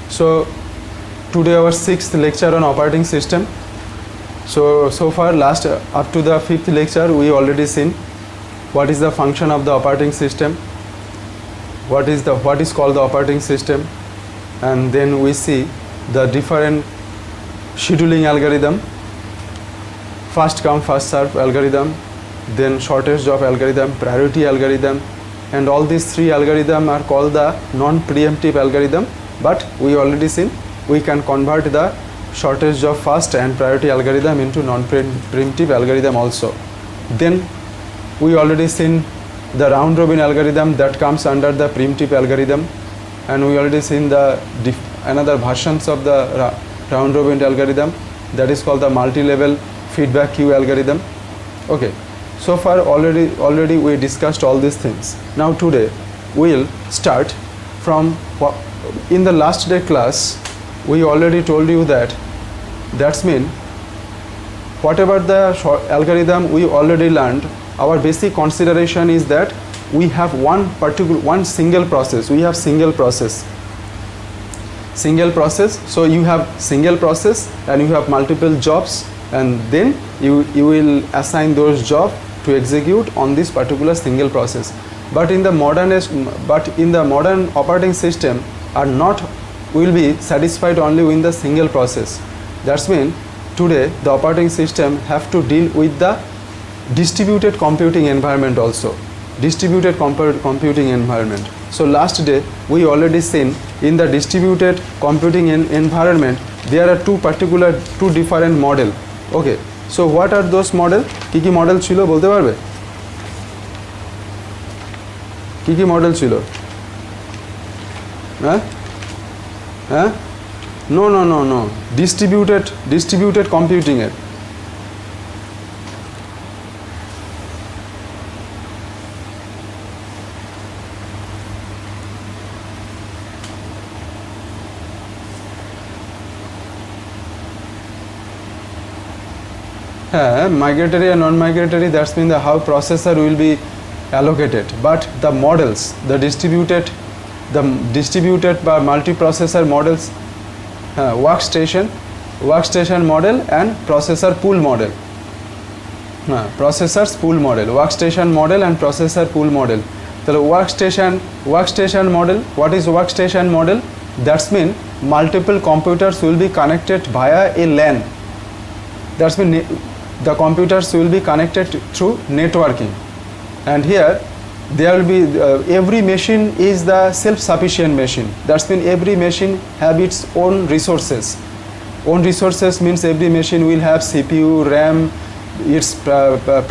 So today our 6th lecture on operating system. So far last up to the 5th lecture we already seen what is the function of the operating system, what is called the operating system, and then we see the different scheduling algorithm, first come first serve algorithm, then shortest job algorithm, priority algorithm, and all these three algorithms are called the non-preemptive algorithm. But we already seen we can convert the shortest job first and priority algorithm into non-preemptive algorithm also. Then we already seen the round robin algorithm that comes under the preemptive algorithm, and we already seen the another versions of the round robin algorithm that is called the multi-level feedback queue algorithm. Okay, so far already we discussed all these things. Now today we will start from in the last day class we already told you that's mean whatever the algorithm we already learned, our basic consideration is that we have one single process. We have single process. So you have single process and you have multiple jobs, and then you will assign those jobs to execute on this particular single process. But in the modern operating system are not will be satisfied only with the single process. That's mean today the operating system have to deal with the distributed computing environment also. Distributed computing environment. So last day we already seen in the distributed computing environment there are two different model. Okay, so what are those model? কি model ছিল বলতে পারবে? কি model ছিল? হ্যাঁ? No. Distributed computing এর। Migratory and non-migratory, that's mean the how processor will be allocated, but the models, the distributed by multiprocessor models, workstation model and processor pool model. Processors pool model, workstation model and processor pool model. So workstation model, what is workstation model? That's mean multiple computers will be connected via a LAN. That's mean the computers will be connected through networking, and here there will be every machine is the self-sufficient machine. That's mean every machine have its own resources. Own resources means every machine will have CPU, RAM, its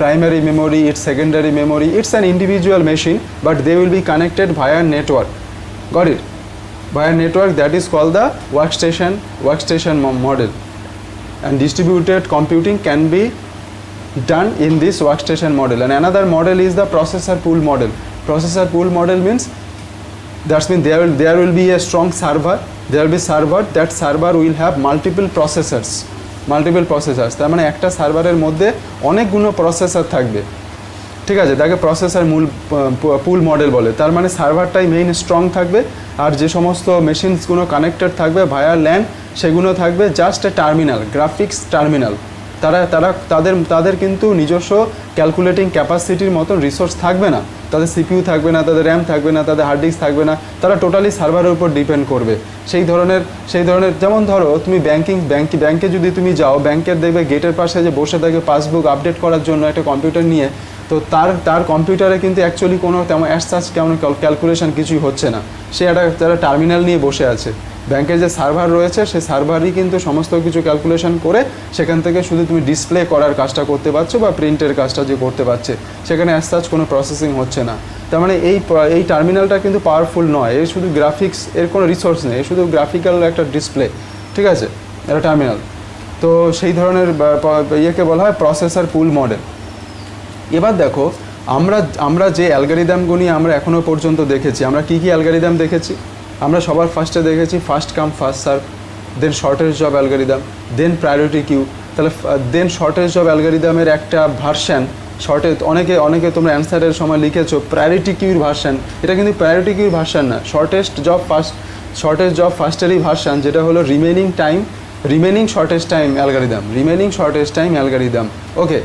primary memory, its secondary memory. It's an individual machine, but they will be connected via network. Got it? Via network, that is called the workstation model. And distributed computing can be done in this workstation model. And another model is the processor pool model. Processor pool model means that's mean there will be a strong server. There will be server. That server will have multiple processors. তার মানে একটা সার্ভারের মধ্যে অনেকগুলো processor থাকবে। ঠিক আছে, তাকে প্রসেসর পুল মডেল বলে। তার মানে সার্ভারটাই মেইন স্ট্রং থাকবে, আর যে সমস্ত মেশিনসগুলো কানেক্টেড থাকবে ভায়া ল্যান সেগুলো থাকবে just a terminal, graphics terminal. তাদের কিন্তু নিজস্ব ক্যালকুলেটিং ক্যাপাসিটির মতন রিসোর্স থাকবে না, তাদের সিপিইউ থাকবে না, তাদের র্যাম থাকবে না, তাদের হার্ড ডিস্ক থাকবে না, তারা টোটালি সার্ভারের উপর ডিপেন্ড করবে। সেই ধরনের যেমন ধরো তুমি ব্যাংকে যদি তুমি যাও, ব্যাংকের দেখবে গেটের পাশে যে বসে থাকে পাসবুক আপডেট করার জন্য একটা কম্পিউটার নিয়ে, তো তার কম্পিউটারে কিন্তু অ্যাকচুয়ালি কোনো তেমন অ্যাজ কেমন ক্যালকুলেশন কিছুই হচ্ছে না, সে একটা টার্মিনাল নিয়ে বসে আছে। ব্যাংকের যে সার্ভার রয়েছে সেই সার্ভারই কিন্তু সমস্ত কিছু ক্যালকুলেশন করে সেখান থেকে শুধু তুমি ডিসপ্লে করার কাজটা করতে পারছো বা প্রিন্টের কাজটা যে করতে পারছে, সেখানে অ্যাজ সাচ কোনো প্রসেসিং হচ্ছে না। তার মানে এই টার্মিনালটা কিন্তু পাওয়ারফুল নয়, এর শুধু গ্রাফিক্স, এর কোনো রিসোর্স নেই, শুধু গ্রাফিক্যাল একটা ডিসপ্লে। ঠিক আছে, এটা টার্মিনাল। তো সেই ধরনের ইয়েকে বলা হয় প্রসেসর পুল মডেল। এবার দেখো আমরা যে অ্যালগরিদমগুলি আমরা এখনও পর্যন্ত দেখেছি, আমরা কি অ্যালগরিদম দেখেছি? আমরা সবার ফার্স্টে দেখেছি ফার্স্ট কাম ফার্স্ট সার্ভ, দেন শর্টেস্ট জব অ্যালগরিদম, দেন প্রায়োরিটি কিউ। তাহলে দেন শর্টেস্ট জব অ্যালগরিদমের একটা ভার্সন অনেকে তোমরা অ্যান্সারের সময় লিখেছো প্রায়োরিটি কিউর ভার্সন। এটা কিন্তু প্রায়োরিটি কিউর ভার্সন না, শর্টেস্ট জব শর্টেস্ট জব ফার্স্টেরই ভার্সান, যেটা হলো remaining shortest time algorithm, okay,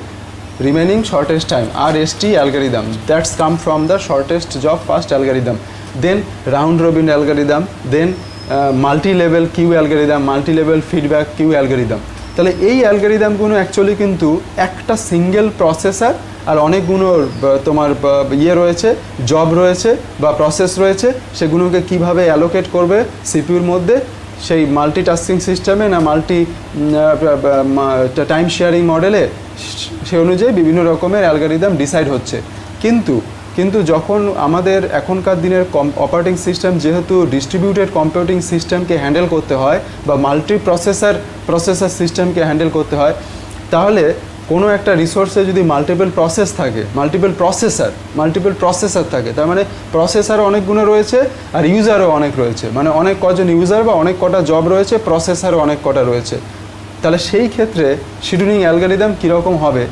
remaining shortest time RST algorithm, that's come from the shortest job first algorithm. Then round robin algorithm, then multi-level queue algorithm, multi-level feedback queue algorithm. তাহলে এই অ্যালগরিদমগুলো actually কিন্তু একটা single processor আর অনেকগুলো তোমার ইয়ে রয়েছে, job রয়েছে বা প্রসেস রয়েছে, সেগুলোকে কিভাবে অ্যালোকেট করবে সিপিইউর মধ্যে, সেই মাল্টিটাস্কিং সিস্টেমে না টাইম শেয়ারিং মডেলে, সে অনুযায়ী বিভিন্ন রকমের অ্যালগরিদম ডিসাইড হচ্ছে। কিন্তু যখন আমাদের এখনকার দিনের অপারেটিং সিস্টেম যেহেতু ডিস্ট্রিবিউটেড কম্পিউটিং সিস্টেমকে হ্যান্ডেল করতে হয় বা প্রসেসর সিস্টেমকে হ্যান্ডেল করতে হয়, তাহলে কোনো একটা রিসোর্সে যদি মাল্টিপল প্রসেসর থাকে, তার মানে প্রসেসর অনেকগুলো রয়েছে আর ইউজারও অনেক রয়েছে, মানে অনেক কজন ইউজার বা অনেক কটা জব রয়েছে, প্রসেসরও অনেক কটা রয়েছে। তাহলে সেই ক্ষেত্রে শিডিউলিং অ্যালগরিদম কীরকম হবে,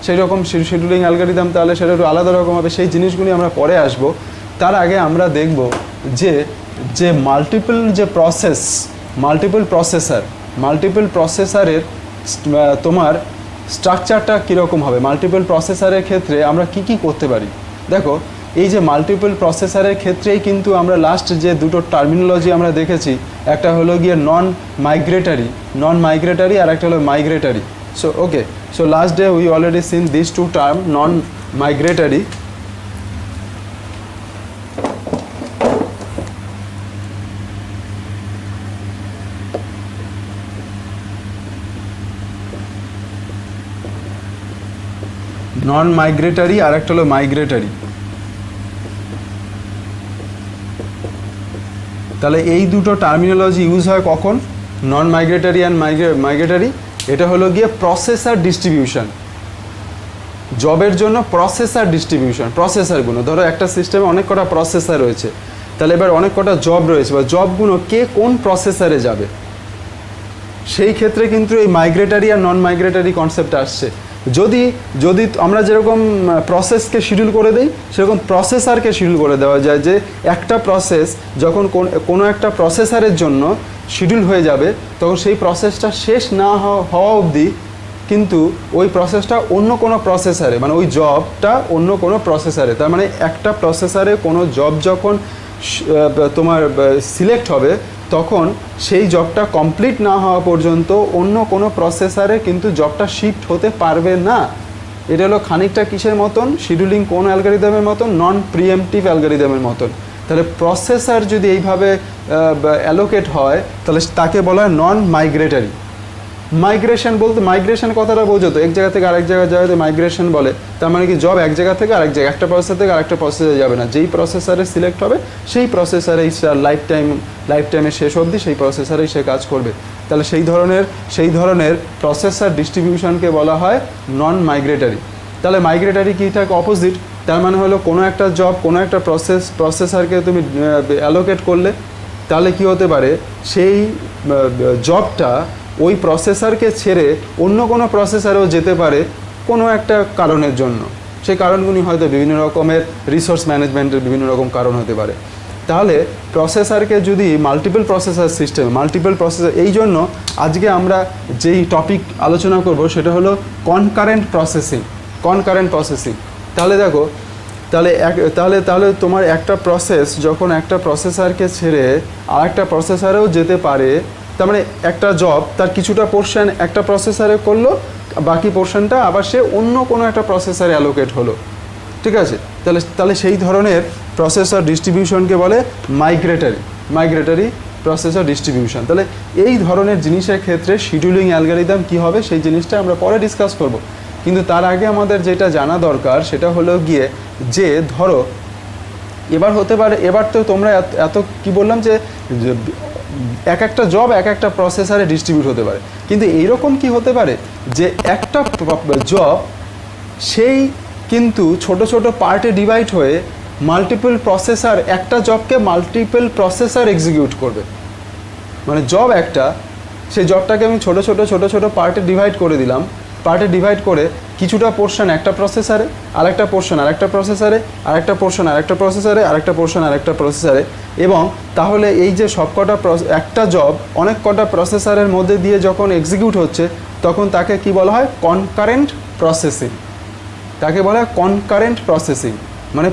সেই রকম শিডিউলিং অ্যালগরিদম তাহলে সেটা একটু আলাদা রকম হবে, সেই জিনিসগুলি আমরা পরে আসব। তার আগে আমরা দেখব যে মাল্টিপল প্রসেসরের তোমার স্ট্রাকচারটা কীরকম হবে, মাল্টিপল প্রসেসরের ক্ষেত্রে আমরা কি করতে পারি। দেখো, এই যে মাল্টিপল প্রসেসরের ক্ষেত্রেই কিন্তু আমরা লাস্ট যে দুটো টার্মিনোলজি আমরা দেখেছি, একটা হলো গিয়ে নন মাইগ্রেটারি আর একটা হলো migratory. So okay, so last day we already seen this two term, non migratory আর একটা হলো মাইগ্রেটারি। তাহলে এই দুটো টার্মিনোলজি ইউজ হয় কখন, নন মাইগ্রেটারি অ্যান্ড মাইগ্রেটারি। এটা হলো গিয়ে প্রসেসর ডিস্ট্রিবিউশন, জবের জন্য প্রসেসরগুলো, ধরো একটা সিস্টেমে অনেক কটা প্রসেসর রয়েছে, তাহলে এবার অনেক কটা জব রয়েছে বা জবগুলো কে কোন প্রসেসরে যাবে, সেই ক্ষেত্রে কিন্তু এই মাইগ্রেটারি আর নন মাইগ্রেটারি কনসেপ্ট আসছে। যদি আমরা যেরকম প্রসেসকে শিডিউল করে দিই, সেরকম প্রসেসরকে শিডিউল করে দেওয়া যায়, যে একটা প্রসেস যখন কোনো একটা প্রসেসরের জন্য শিডিউল হয়ে যাবে, তখন সেই প্রসেসটা শেষ না হওয়া অবধি কিন্তু ওই প্রসেসটা অন্য কোনো প্রসেসরে, মানে ওই জবটা অন্য কোনো প্রসেসরে, তার মানে একটা প্রসেসরে কোনো জব যখন তোমার সিলেক্ট হবে, তখন সেই জবটা কমপ্লিট না হওয়া পর্যন্ত অন্য কোনো প্রসেসরে কিন্তু জবটা শিফট হতে পারবে না। এটা হলো খানিকটা কিসের মতন, শিডিউলিং কোন অ্যালগরিদমের মতন, নন প্রিএমটিভ অ্যালগরিদমের মতন। তাহলে প্রসেসর যদি এইভাবে অ্যালোকেট হয়, তাহলে তাকে বলা হয় নন মাইগ্রেটারি। মাইগ্রেশন কথাটা বোঝো তো, এক জায়গা থেকে আরেক জায়গায় যাওয়াতে মাইগ্রেশন বলে। তার মানে কি জব এক জায়গা থেকে আরেক জায়গায়, একটা প্রসেসর থেকে আরেকটা প্রসেসরে যাবে না, যেই প্রসেসরে সিলেক্ট হবে সেই প্রসেসরেই লাইফ টাইমে শেষ অবধি সেই প্রসেসরেই সে কাজ করবে। তাহলে সেই ধরনের প্রসেসর ডিস্ট্রিবিউশনকে বলা হয় নন মাইগ্রেটারি। তাহলে মাইগ্রেটারি কি থাকে, অপোজিট। তার মানে হলো কোনো একটা জব কোনো একটা প্রসেসরকে তুমি অ্যালোকেট করলে, তাহলে কি হতে পারে, সেই জবটা ওই প্রসেসরকে ছেড়ে অন্য কোনো প্রসেসরেও যেতে পারে কোনো একটা কারণের জন্য। সেই কারণগুলি হয়তো বিভিন্ন রকমের রিসোর্স ম্যানেজমেন্টের বিভিন্ন রকম কারণ হতে পারে। তাহলে প্রসেসরকে যদি মাল্টিপল প্রসেসর, এই জন্য আজকে আমরা যেই টপিক আলোচনা করব সেটা হলো কনকারেন্ট প্রসেসিং। তাহলে দেখো, তাহলে তোমার একটা প্রসেস যখন একটা প্রসেসরকে ছেড়ে আর একটা প্রসেসরেও যেতে পারে, তার মানে একটা জব তার কিছুটা পোর্শন একটা প্রসেসরে করলো, বাকি পোর্শনটা আবার সে অন্য কোনো একটা প্রসেসরে অ্যালোকেট হলো, ঠিক আছে। তাহলে সেই ধরনের প্রসেসর ডিস্ট্রিবিউশনকে বলে মাইগ্রেটারি প্রসেসর ডিস্ট্রিবিউশন। তাহলে এই ধরনের জিনিসের ক্ষেত্রে শিডিউলিং অ্যালগরিদম কী হবে সেই জিনিসটা আমরা পরে ডিসকাস করব। কিন্তু তার আগে আমাদের যেটা জানা দরকার সেটা হলো গিয়ে যে ধরো এবার হতে পারে, এবার তো তোমরা এত কি বললাম যে এক একটা জব এক একটা প্রসেসরে ডিস্ট্রিবিউট হতে পারে, কিন্তু এইরকম কি হতে পারে যে একটা জব সেই কিন্তু ছোট ছোট পার্টে ডিভাইড হয়ে মাল্টিপল প্রসেসর, একটা জবকে মাল্টিপল প্রসেসর এক্সিকিউট করবে। মানে জব একটা, সেই জবটাকে আমি ছোট ছোট পার্টে ডিভাইড করে দিলাম, পার্টে ডিভাইড করে কিছুটা পোর্শন একটা প্রসেসরে, আরেকটা পোর্শন আরেকটা প্রসেসরে, আরেকটা পোর্শন আরেকটা প্রসেসরে, আরেকটা পোর্শন আরেকটা প্রসেসরে। এবং তাহলে এই যে সবকটা একটা জব অনেক কটা প্রসেসরের মধ্যে দিয়ে যখন এক্সিকিউট হচ্ছে তখন তাকে কি বলা হয়? Concurrent processing. তাকে বলা হয় কনকারেন্ট প্রসেসিং, মানে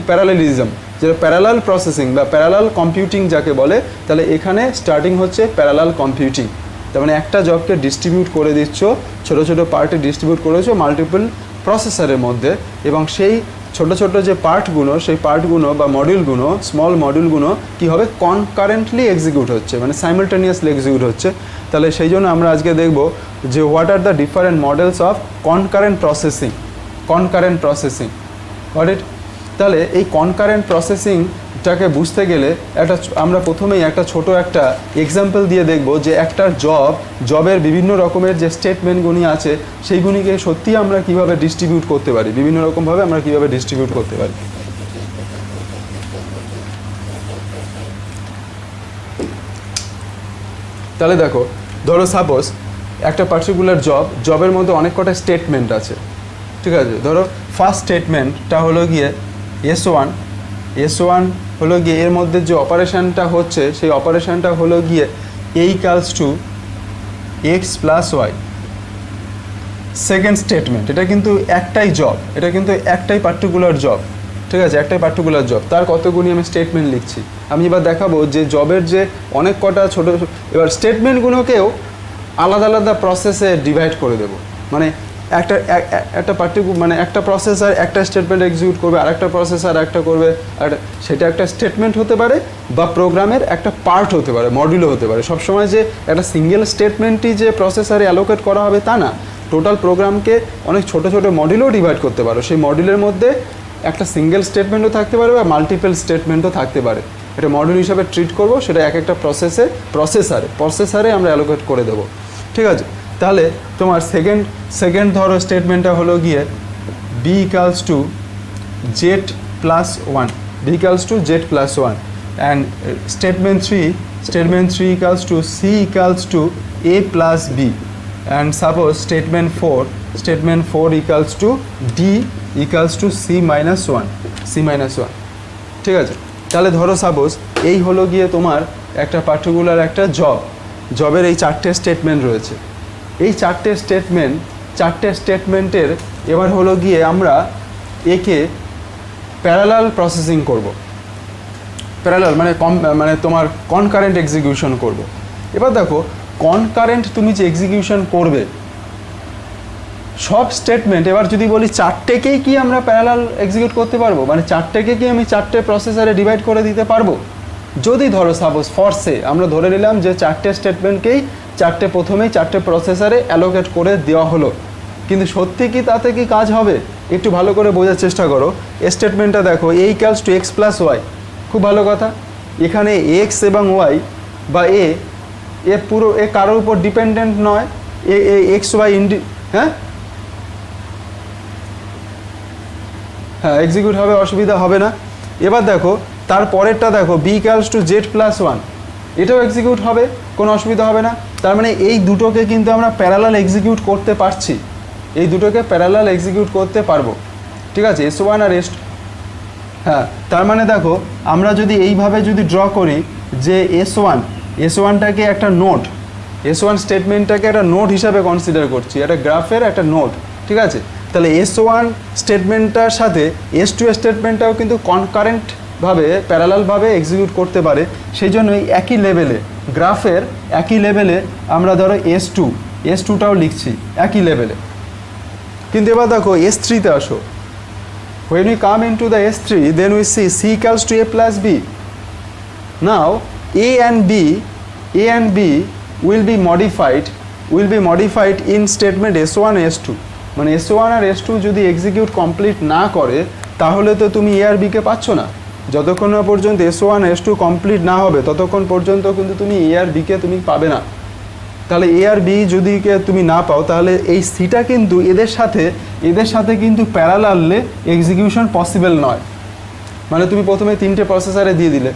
প্যারালেলিজম, যেটা প্যারালাল প্রসেসিং বা প্যারালাল কম্পিউটিং যাকে বলে। তাহলে এখানে স্টার্টিং হচ্ছে প্যারালাল কম্পিউটিং। তার মানে একটা জবকে ডিস্ট্রিবিউট করে দিচ্ছ, ছোটো ছোটো পার্টে ডিস্ট্রিবিউট করেছো মাল্টিপল প্রসেসরের মধ্যে, এবং সেই ছোট ছোট যে পার্টগুলো, সেই পার্টগুলো বা মডিউলগুলো, স্মল মডিউলগুলো কী হবে? কনকারেন্টলি এক্সিকিউট হচ্ছে, মানে সাইমালটেনিয়াসলি এক্সিকিউট হচ্ছে। তাহলে সেই জন্য আমরা আজকে দেখব যে what are the different models of concurrent processing. Concurrent processing what it? তাহলে এই কনকারেন্ট প্রসেসিংটাকে বুঝতে গেলে আমরা প্রথমেই একটা ছোট একটা এক্সাম্পল দিয়ে দেখব যে একটা জবের বিভিন্ন রকমের যে স্টেটমেন্টগুলি আছে সেইগুলিকে সত্যি আমরা কিভাবে ডিস্ট্রিবিউট করতে পারি, বিভিন্ন রকমভাবে আমরা কিভাবে ডিস্ট্রিবিউট করতে পারি। তাহলে দেখো, ধরো সাপোজ একটা পার্টিকুলার জবের মধ্যে অনেক কটা স্টেটমেন্ট আছে, ঠিক আছে? ধরো ফার্স্ট স্টেটমেন্টটা হলো গিয়ে S1 হলো গিয়ে এর মধ্যে যে অপারেশানটা হচ্ছে সেই অপারেশানটা হলো গিয়ে A = x + y। Second statement, এটা কিন্তু একটাই জব, এটা কিন্তু একটাই পার্টিকুলার জব, ঠিক আছে? একটাই পার্টিকুলার জব, তার কতগুলি আমি স্টেটমেন্ট লিখছি। আমি এবার দেখাবো যে জবের যে অনেক কটা ছোটো, এবার স্টেটমেন্টগুলোকেও আলাদা আলাদা প্রসেসে ডিভাইড করে দেবো। মানে একটা প্রসেসর একটা স্টেটমেন্ট এক্সিকিউট করবে, আরেকটা প্রসেসর একটা করবে, আর সেটা একটা স্টেটমেন্ট হতে পারে বা প্রোগ্রামের একটা পার্ট হতে পারে, মডিউলও হতে পারে। সবসময় যে একটা সিঙ্গেল স্টেটমেন্টই যে প্রসেসরে অ্যালোকেট করা হবে তা না, টোটাল প্রোগ্রামকে অনেক ছোটো ছোটো মডিউলও ডিভাইড করতে পারো। সেই মডিউলের মধ্যে একটা সিঙ্গেল স্টেটমেন্টও থাকতে পারে বা মাল্টিপল স্টেটমেন্টও থাকতে পারে। এটা মডিউল হিসাবে ট্রিট করব, সেটা এক একটা প্রসেসরে আমরা অ্যালোকেট করে দেবো, ঠিক আছে? তাহলে তোমার সেকেন্ড ধরো স্টেটমেন্টটা হলো গিয়ে b = z + 1, b = z + 1, and statement 3 = c = a + b, and suppose statement 4 = d = c - 1, ঠিক আছে? তাহলে ধরো সাপোজ এই হলো গিয়ে তোমার একটা পার্টিকুলার একটা জবের এই চারটে স্টেটমেন্ট রয়েছে। এই চারটে স্টেটমেন্টের এবার হলো গিয়ে আমরা একে প্যারালাল প্রসেসিং করব। প্যারালাল মানে তোমার কনকারেন্ট এক্সিকিউশন করব। এবার দেখো, কনকারেন্ট তুমি যে এক্সিকিউশন করবে সব স্টেটমেন্ট, এবার যদি বলি চারটেকেই কি আমরা প্যারালাল এক্সিকিউট করতে পারবো? মানে চারটেকে কি আমি চারটে প্রসেসরে ডিভাইড করে দিতে পারবো? যদি ধরো সাপোজ ফরসে আমরা ধরে নিলাম যে চারটে স্টেটমেন্টকেই প্রথমেই চারটে প্রসেসরে অ্যালোকেট করে দেওয়া হলো, কিন্তু সত্যি কি তাতে কি কাজ হবে? একটু ভালো করে বোঝার চেষ্টা করো। স্টেটমেন্টটা দেখো, A = x + y, খুব ভালো কথা। এখানে x এবং y বা এ পুরো কারোর উপর ডিপেন্ডেন্ট নয়, এক্স ওয়াই হ্যাঁ এক্সিকিউট হবে, অসুবিধা হবে না। এবার দেখো তারপরেরটা দেখো, b = z + 1, এটাও এক্সিকিউট হবে, কোনো অসুবিধা হবে না। তার মানে এই দুটোকে কিন্তু আমরা প্যারালাল এক্সিকিউট করতে পারছি, এই দুটোকে প্যারালাল এক্সিকিউট করতে পারবো, ঠিক আছে? S1 আর S2, হ্যাঁ। তার মানে দেখো আমরা যদি এইভাবে যদি ড্র করি যে S1টাকে একটা নোড, S1 স্টেটমেন্টটাকে একটা নোড হিসাবে কনসিডার করছি, একটা গ্রাফের একটা নোড, ঠিক আছে? তাহলে S1 স্টেটমেন্টটার সাথে S2 স্টেটমেন্টটাও কিন্তু কনকারেন্টভাবে প্যারালালভাবে এক্সিকিউট করতে পারে। সেই জন্যই একই লেভেলে, গ্রাফের একই লেভেলে আমরা ধরো S2টাও লিখছি একই লেভেলে। কিন্তু এবার দেখো S3তে আসো, when we come into the S3 then we see c = a + b. Now a and b will be modified in statement S1 S2. মানে S1 আর S2 যদি এক্সিকিউট কমপ্লিট না করে তাহলে তো তুমি a আর b কে পাচ্ছ না। যতক্ষণ না পর্যন্ত S1 S2 কমপ্লিট না হবে ততক্ষণ পর্যন্ত কিন্তু তুমি a আর b কে তুমি পাবে না। তাহলে a আর b যদি তুমি না পাও তাহলে এই সিটা কিন্তু এদের সাথে কিন্তু প্যারালালে এক্সিকিউশন পসিবল নয়। মানে তুমি প্রথমে তিনটে প্রসেসরে দিয়ে দিলে,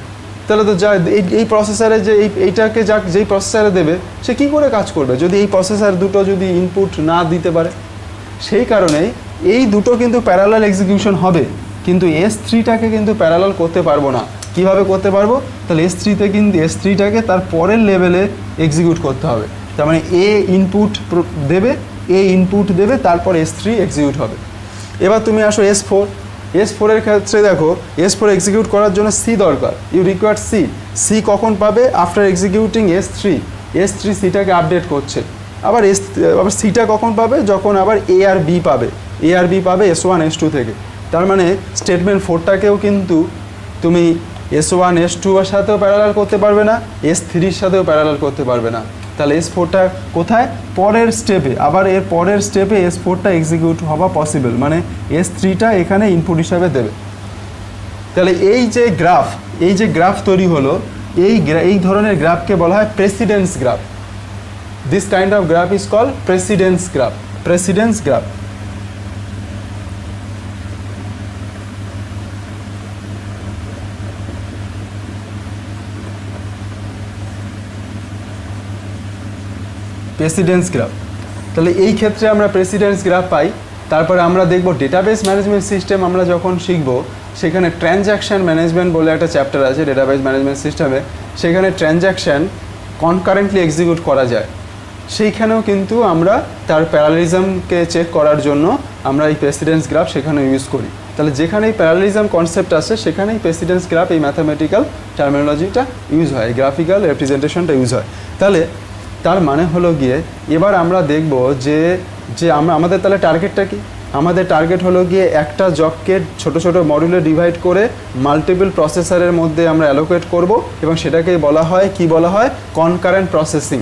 তাহলে তো যা এই প্রসেসরে যে এইটাকে যেই প্রসেসরে দেবে সে কী করে কাজ করবে যদি এই প্রসেসর দুটো যদি ইনপুট না দিতে পারে। সেই কারণেই এই দুটো কিন্তু প্যারালাল এক্সিকিউশন হবে, কিন্তু S3টাকে কিন্তু প্যারালাল করতে পারবো না। কিভাবে করতে পারবো? তাহলে S3টাকে তার পরের লেভেলে এক্সিকিউট করতে হবে। তার মানে এ ইনপুট দেবে তারপর S3 এক্সিকিউট হবে। এবার তুমি আসো S4 এর ক্ষেত্রে দেখো S4 এক্সিকিউট করার জন্য C দরকার, ইউ রিকোয়ার সি কখন পাবে? আফটার এক্সিকিউটিং S3 সিটাকে আপডেট করছে। আবার সিটা কখন পাবে? যখন আবার A আর B পাবে S1 S2 থেকে। তার মানে স্টেটমেন্ট 4টাকেও কিন্তু তুমি S1 S2 এর সাথেও প্যারালাল করতে পারবে না, S3-র সাথেও প্যারালাল করতে পারবে না। তাহলে S4টা কোথায়? পরের স্টেপে। আবার এর পরের স্টেপে S4টা এক্সিকিউট হওয়া পসিবল, মানে S3টা এখানে ইনপুট হিসাবে দেবে। তাহলে এই যে গ্রাফ তৈরি হলো, এই ধরনের গ্রাফকে বলা হয় precedence graph. This kind of graph is called precedence graph. Precedence graph. তাহলে এই ক্ষেত্রে আমরা প্রেসিডেন্স গ্রাফ পাই। তারপরে আমরা দেখব ডেটাবেস ম্যানেজমেন্ট সিস্টেম আমরা যখন শিখব, সেখানে ট্রানজ্যাকশন ম্যানেজমেন্ট বলে একটা চ্যাপ্টার আছে ডেটাবেস ম্যানেজমেন্ট সিস্টেমে। সেখানে ট্রানজ্যাকশন কনকারেন্টলি এক্সিকিউট করা যায়, সেইখানেও কিন্তু আমরা তার প্যারালালিজমকে চেক করার জন্য আমরা এই প্রেসিডেন্স গ্রাফ সেখানে ইউজ করি। তাহলে যেখানেই প্যারালালিজম কনসেপ্ট আসে সেখানেই প্রেসিডেন্স গ্রাফ এই ম্যাথামেটিক্যাল টার্মিনোলজিটা ইউজ হয়, গ্রাফিক্যাল রিপ্রেজেন্টেশনটা ইউজ হয়। তাহলে তার মানে হলো গিয়ে এবার আমরা দেখব যে আমাদের তাহলে টার্গেটটা কি? আমাদের টার্গেট হলো গিয়ে একটা জবকে ছোট ছোট মডিউলে ডিভাইড করে মাল্টিপল প্রসেসরের মধ্যে আমরা অ্যালোকেট করব, এবং সেটাকেই বলা হয় কনকারেন্ট প্রসেসিং।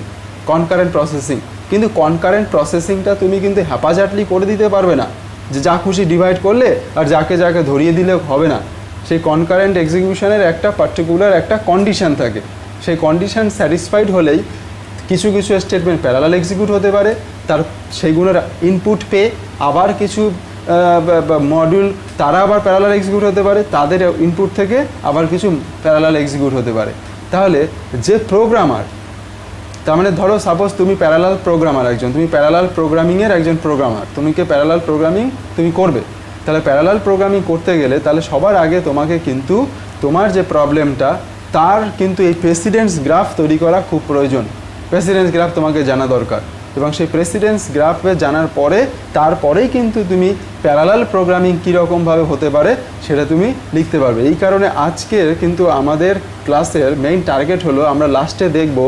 কিন্তু কনকারেন্ট প্রসেসিংটা তুমি কিন্তু হ্যাপাজার্টলি করে দিতে পারবে না, যে যা খুশি ডিভাইড করলে আর যাকে ধরিয়ে দিলে হবে না। সেই কনকারেন্ট এক্সিকিউশনের একটা পার্টিকুলার একটা কন্ডিশন থাকে, সেই কন্ডিশন স্যাটিসফাইড হলেই কিছু স্টেটমেন্ট প্যারালাল এক্সিকিউট হতে পারে, সেইগুলোর ইনপুট পেয়ে আবার কিছু মডিউল তারা আবার প্যারালাল এক্সিকিউট হতে পারে, তাদের ইনপুট থেকে আবার কিছু প্যারালাল এক্সিকিউট হতে পারে। তাহলে যে প্রোগ্রামার, তার মানে ধরো সাপোজ তুমি প্যারালাল প্রোগ্রামিংয়ের একজন প্রোগ্রামার, প্যারালাল প্রোগ্রামিং তুমি করবে। তাহলে প্যারালাল প্রোগ্রামিং করতে গেলে তাহলে সবার আগে তোমাকে কিন্তু তোমার যে প্রবলেমটা তার কিন্তু এই প্রেসিডেন্স গ্রাফ তৈরি করা খুব প্রয়োজন। প্রেসিডেন্স গ্রাফ তোমাকে জানা দরকার, এবং সেই প্রেসিডেন্স গ্রাফে জানার পরে তারপরেই কিন্তু তুমি প্যারালাল প্রোগ্রামিং কীরকমভাবে হতে পারে সেটা তুমি লিখতে পারবে। এই কারণে আজকের কিন্তু আমাদের ক্লাসের মেইন টার্গেট হলো আমরা লাস্টে দেখব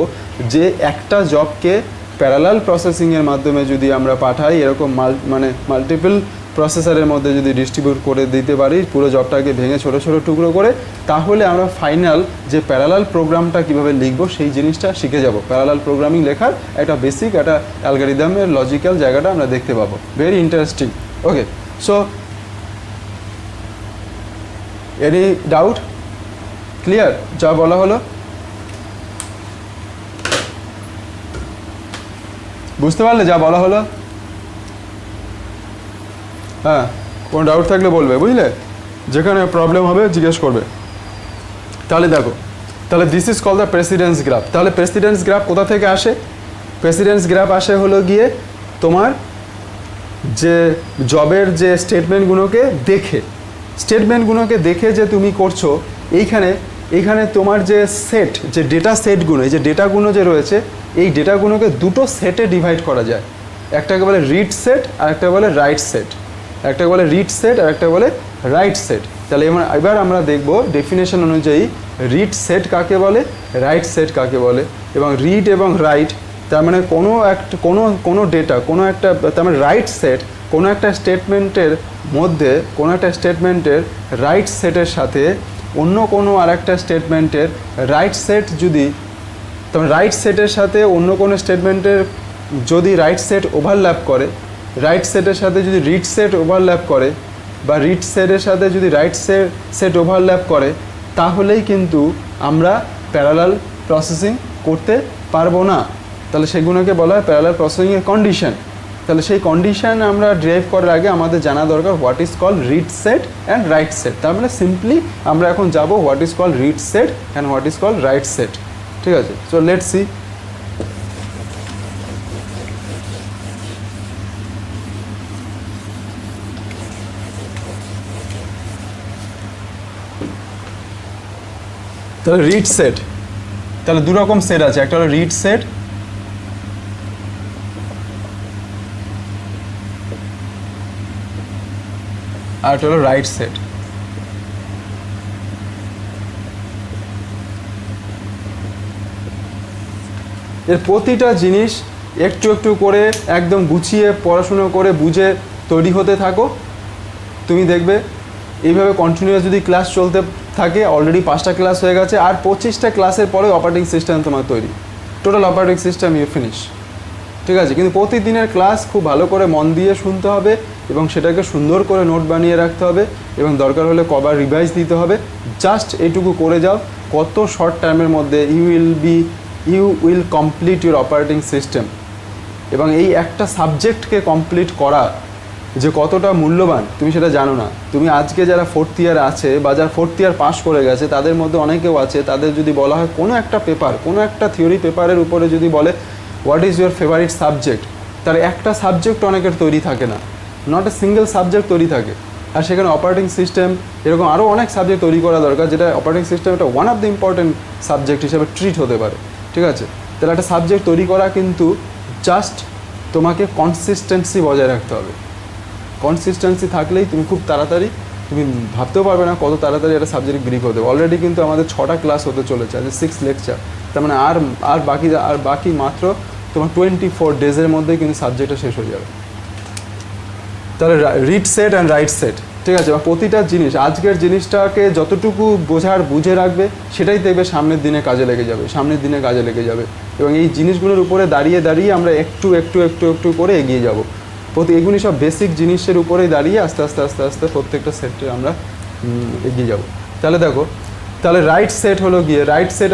যে একটা জবকে প্যারালাল প্রসেসিংয়ের মাধ্যমে যদি আমরা পাঠাই, এরকম মাল্টিপল প্রসেসরের মধ্যে যদি ডিস্ট্রিবিউট করে দিতে পারি পুরো জবটাকে ভেঙে ছোট ছোট টুকরো করে, তাহলে আমরা ফাইনাল যে প্যারালাল প্রোগ্রামটা কীভাবে লিখবো সেই জিনিসটা শিখে যাব। প্যারালাল প্রোগ্রামিং লেখার একটা বেসিক একটা অ্যালগরিদমের লজিক্যাল জায়গাটা আমরা দেখতে পাবো। Very interesting. Okay, so any doubt? Clear যা বলা হলো? বুঝতে পারলে যা বলা হলো? হ্যাঁ, কোনো ডাউট থাকলে বলবে, বুঝলে? যেখানে প্রবলেম হবে জিজ্ঞেস করবে। তাহলে দেখো, তাহলে this is call the precedence graph. তাহলে প্রেসিডেন্স গ্রাফ কোথা থেকে আসে? প্রেসিডেন্স গ্রাফ আসে হলো গিয়ে তোমার যে জবের যে স্টেটমেন্টগুলোকে দেখে যে তুমি করছো, এইখানে তোমার যে সেট, যে ডেটা সেটগুলো, এই যে ডেটাগুলো যে রয়েছে, এই ডেটাগুলোকে দুটো সেটে ডিভাইড করা যায়। একটাকে বলে রিড সেট আর একটা বলে রাইট সেট। আর একটা বলে রাইট সেট। তাহলে এবার আমরা দেখব ডেফিনেশন অনুযায়ী রিড সেট কাকে বলে, রাইট সেট কাকে বলে। এবং রিড এবং রাইট তার মানে কোনো ডেটা, কোনো একটা, তার মানে রাইট সেট কোনো একটা স্টেটমেন্টের মধ্যে, কোনো একটা স্টেটমেন্টের রাইট সেটের সাথে অন্য কোনো আরেকটা স্টেটমেন্টের রাইট সেট যদি, তবে রাইট সেটের সাথে অন্য কোনো স্টেটমেন্টের যদি রাইট সেট ওভারল্যাপ করে, রাইট সেটের সাথে যদি রিড সেট ওভারল্যাপ করে, বা রিড সেটের সাথে যদি রাইট সেট ওভারল্যাপ করে, তাহলেই কিন্তু আমরা প্যারালাল প্রসেসিং করতে পারবো না। তাহলে সেগুলোকে বলা হয় প্যারালাল প্রসেসিংয়ের কন্ডিশন। তাহলে সেই কন্ডিশন আমরা ড্রাইভ করার আগে আমাদের জানা দরকার what is call read set and right set. তার মানে সিম্পলি আমরা এখন যাব what is call read set and what is call right set. ঠিক আছে, সো লেটস সি। তাহলে রিড সেট, তাহলে দু রকম সেট আছে, একটা হলো রিড সেট আর একটা হলো রাইট সেট। এর প্রতিটা জিনিস একটু একটু করে একদম গুছিয়ে পড়াশুনো করে বুঝে তৈরি হতে থাকো, তুমি দেখবে এইভাবে কন্টিনিউয়াস যদি ক্লাস চলতে থাকে, অলরেডি 5টা ক্লাস হয়ে গেছে, আর 25টা ক্লাসের পরে অপারেটিং সিস্টেম তোমার তৈরি, total operating system you finish. ঠিক আছে, কিন্তু প্রতিদিনের ক্লাস খুব ভালো করে মন দিয়ে শুনতে হবে এবং সেটাকে সুন্দর করে নোট বানিয়ে রাখতে হবে এবং দরকার হলে কবার রিভাইজ দিতে হবে। জাস্ট এইটুকু করে যাও, কত শর্ট টাইমের মধ্যে you will complete your operating system. এবং এই একটা সাবজেক্টকে কমপ্লিট করা যে কতটা মূল্যবান তুমি সেটা জানো না। তুমি আজকে যারা 4th ইয়ার আছে বা যারা 4th ইয়ার পাস করে গেছে, তাদের মধ্যে অনেকেও আছে, তাদের যদি বলা হয় কোনো একটা পেপার, কোনো একটা থিওরি পেপারের উপরে যদি বলে what is your favourite subject, তার একটা সাবজেক্ট অনেকের তৈরি থাকে না, নট এ সিঙ্গেল সাবজেক্ট তৈরি থাকে। আর সেখানে অপারেটিং সিস্টেম এরকম আরও অনেক সাবজেক্ট তৈরি করা দরকার, যেটা অপারেটিং সিস্টেম একটা one of the important subject হিসেবে ট্রিট হতে পারে। ঠিক আছে, তাহলে একটা সাবজেক্ট তৈরি করা কিন্তু জাস্ট তোমাকে কনসিস্টেন্সি বজায় রাখতে হবে। কনসিস্টেন্সি থাকলেই তুমি খুব তাড়াতাড়ি, তুমি ভাবতেও পারবে না কত তাড়াতাড়ি একটা সাবজেক্ট গ্রিপ হতে। অলরেডি কিন্তু আমাদের 6টা ক্লাস হতে চলেছে, আজ 6 লেকচার, তার মানে আর বাকি মাত্র তোমার 24 ডেজের মধ্যে কিন্তু সাবজেক্টটা শেষ হয়ে যাবে। তাহলে read set and right set, ঠিক আছে, বা প্রতিটা জিনিস আজকের জিনিসটাকে যতটুকু বুঝে রাখবে সেটাই দেখবে সামনের দিনে কাজে লেগে যাবে। এবং এই জিনিসগুলোর উপরে দাঁড়িয়ে আমরা একটু করে এগিয়ে যাব। এগুলি সব বেসিক জিনিসের উপরেই দাঁড়িয়ে আস্তে আস্তে প্রত্যেকটা সেটে আমরা এগিয়ে যাব। তাহলে দেখো, তাহলে রাইট সেট হলো গিয়ে, রাইট সেট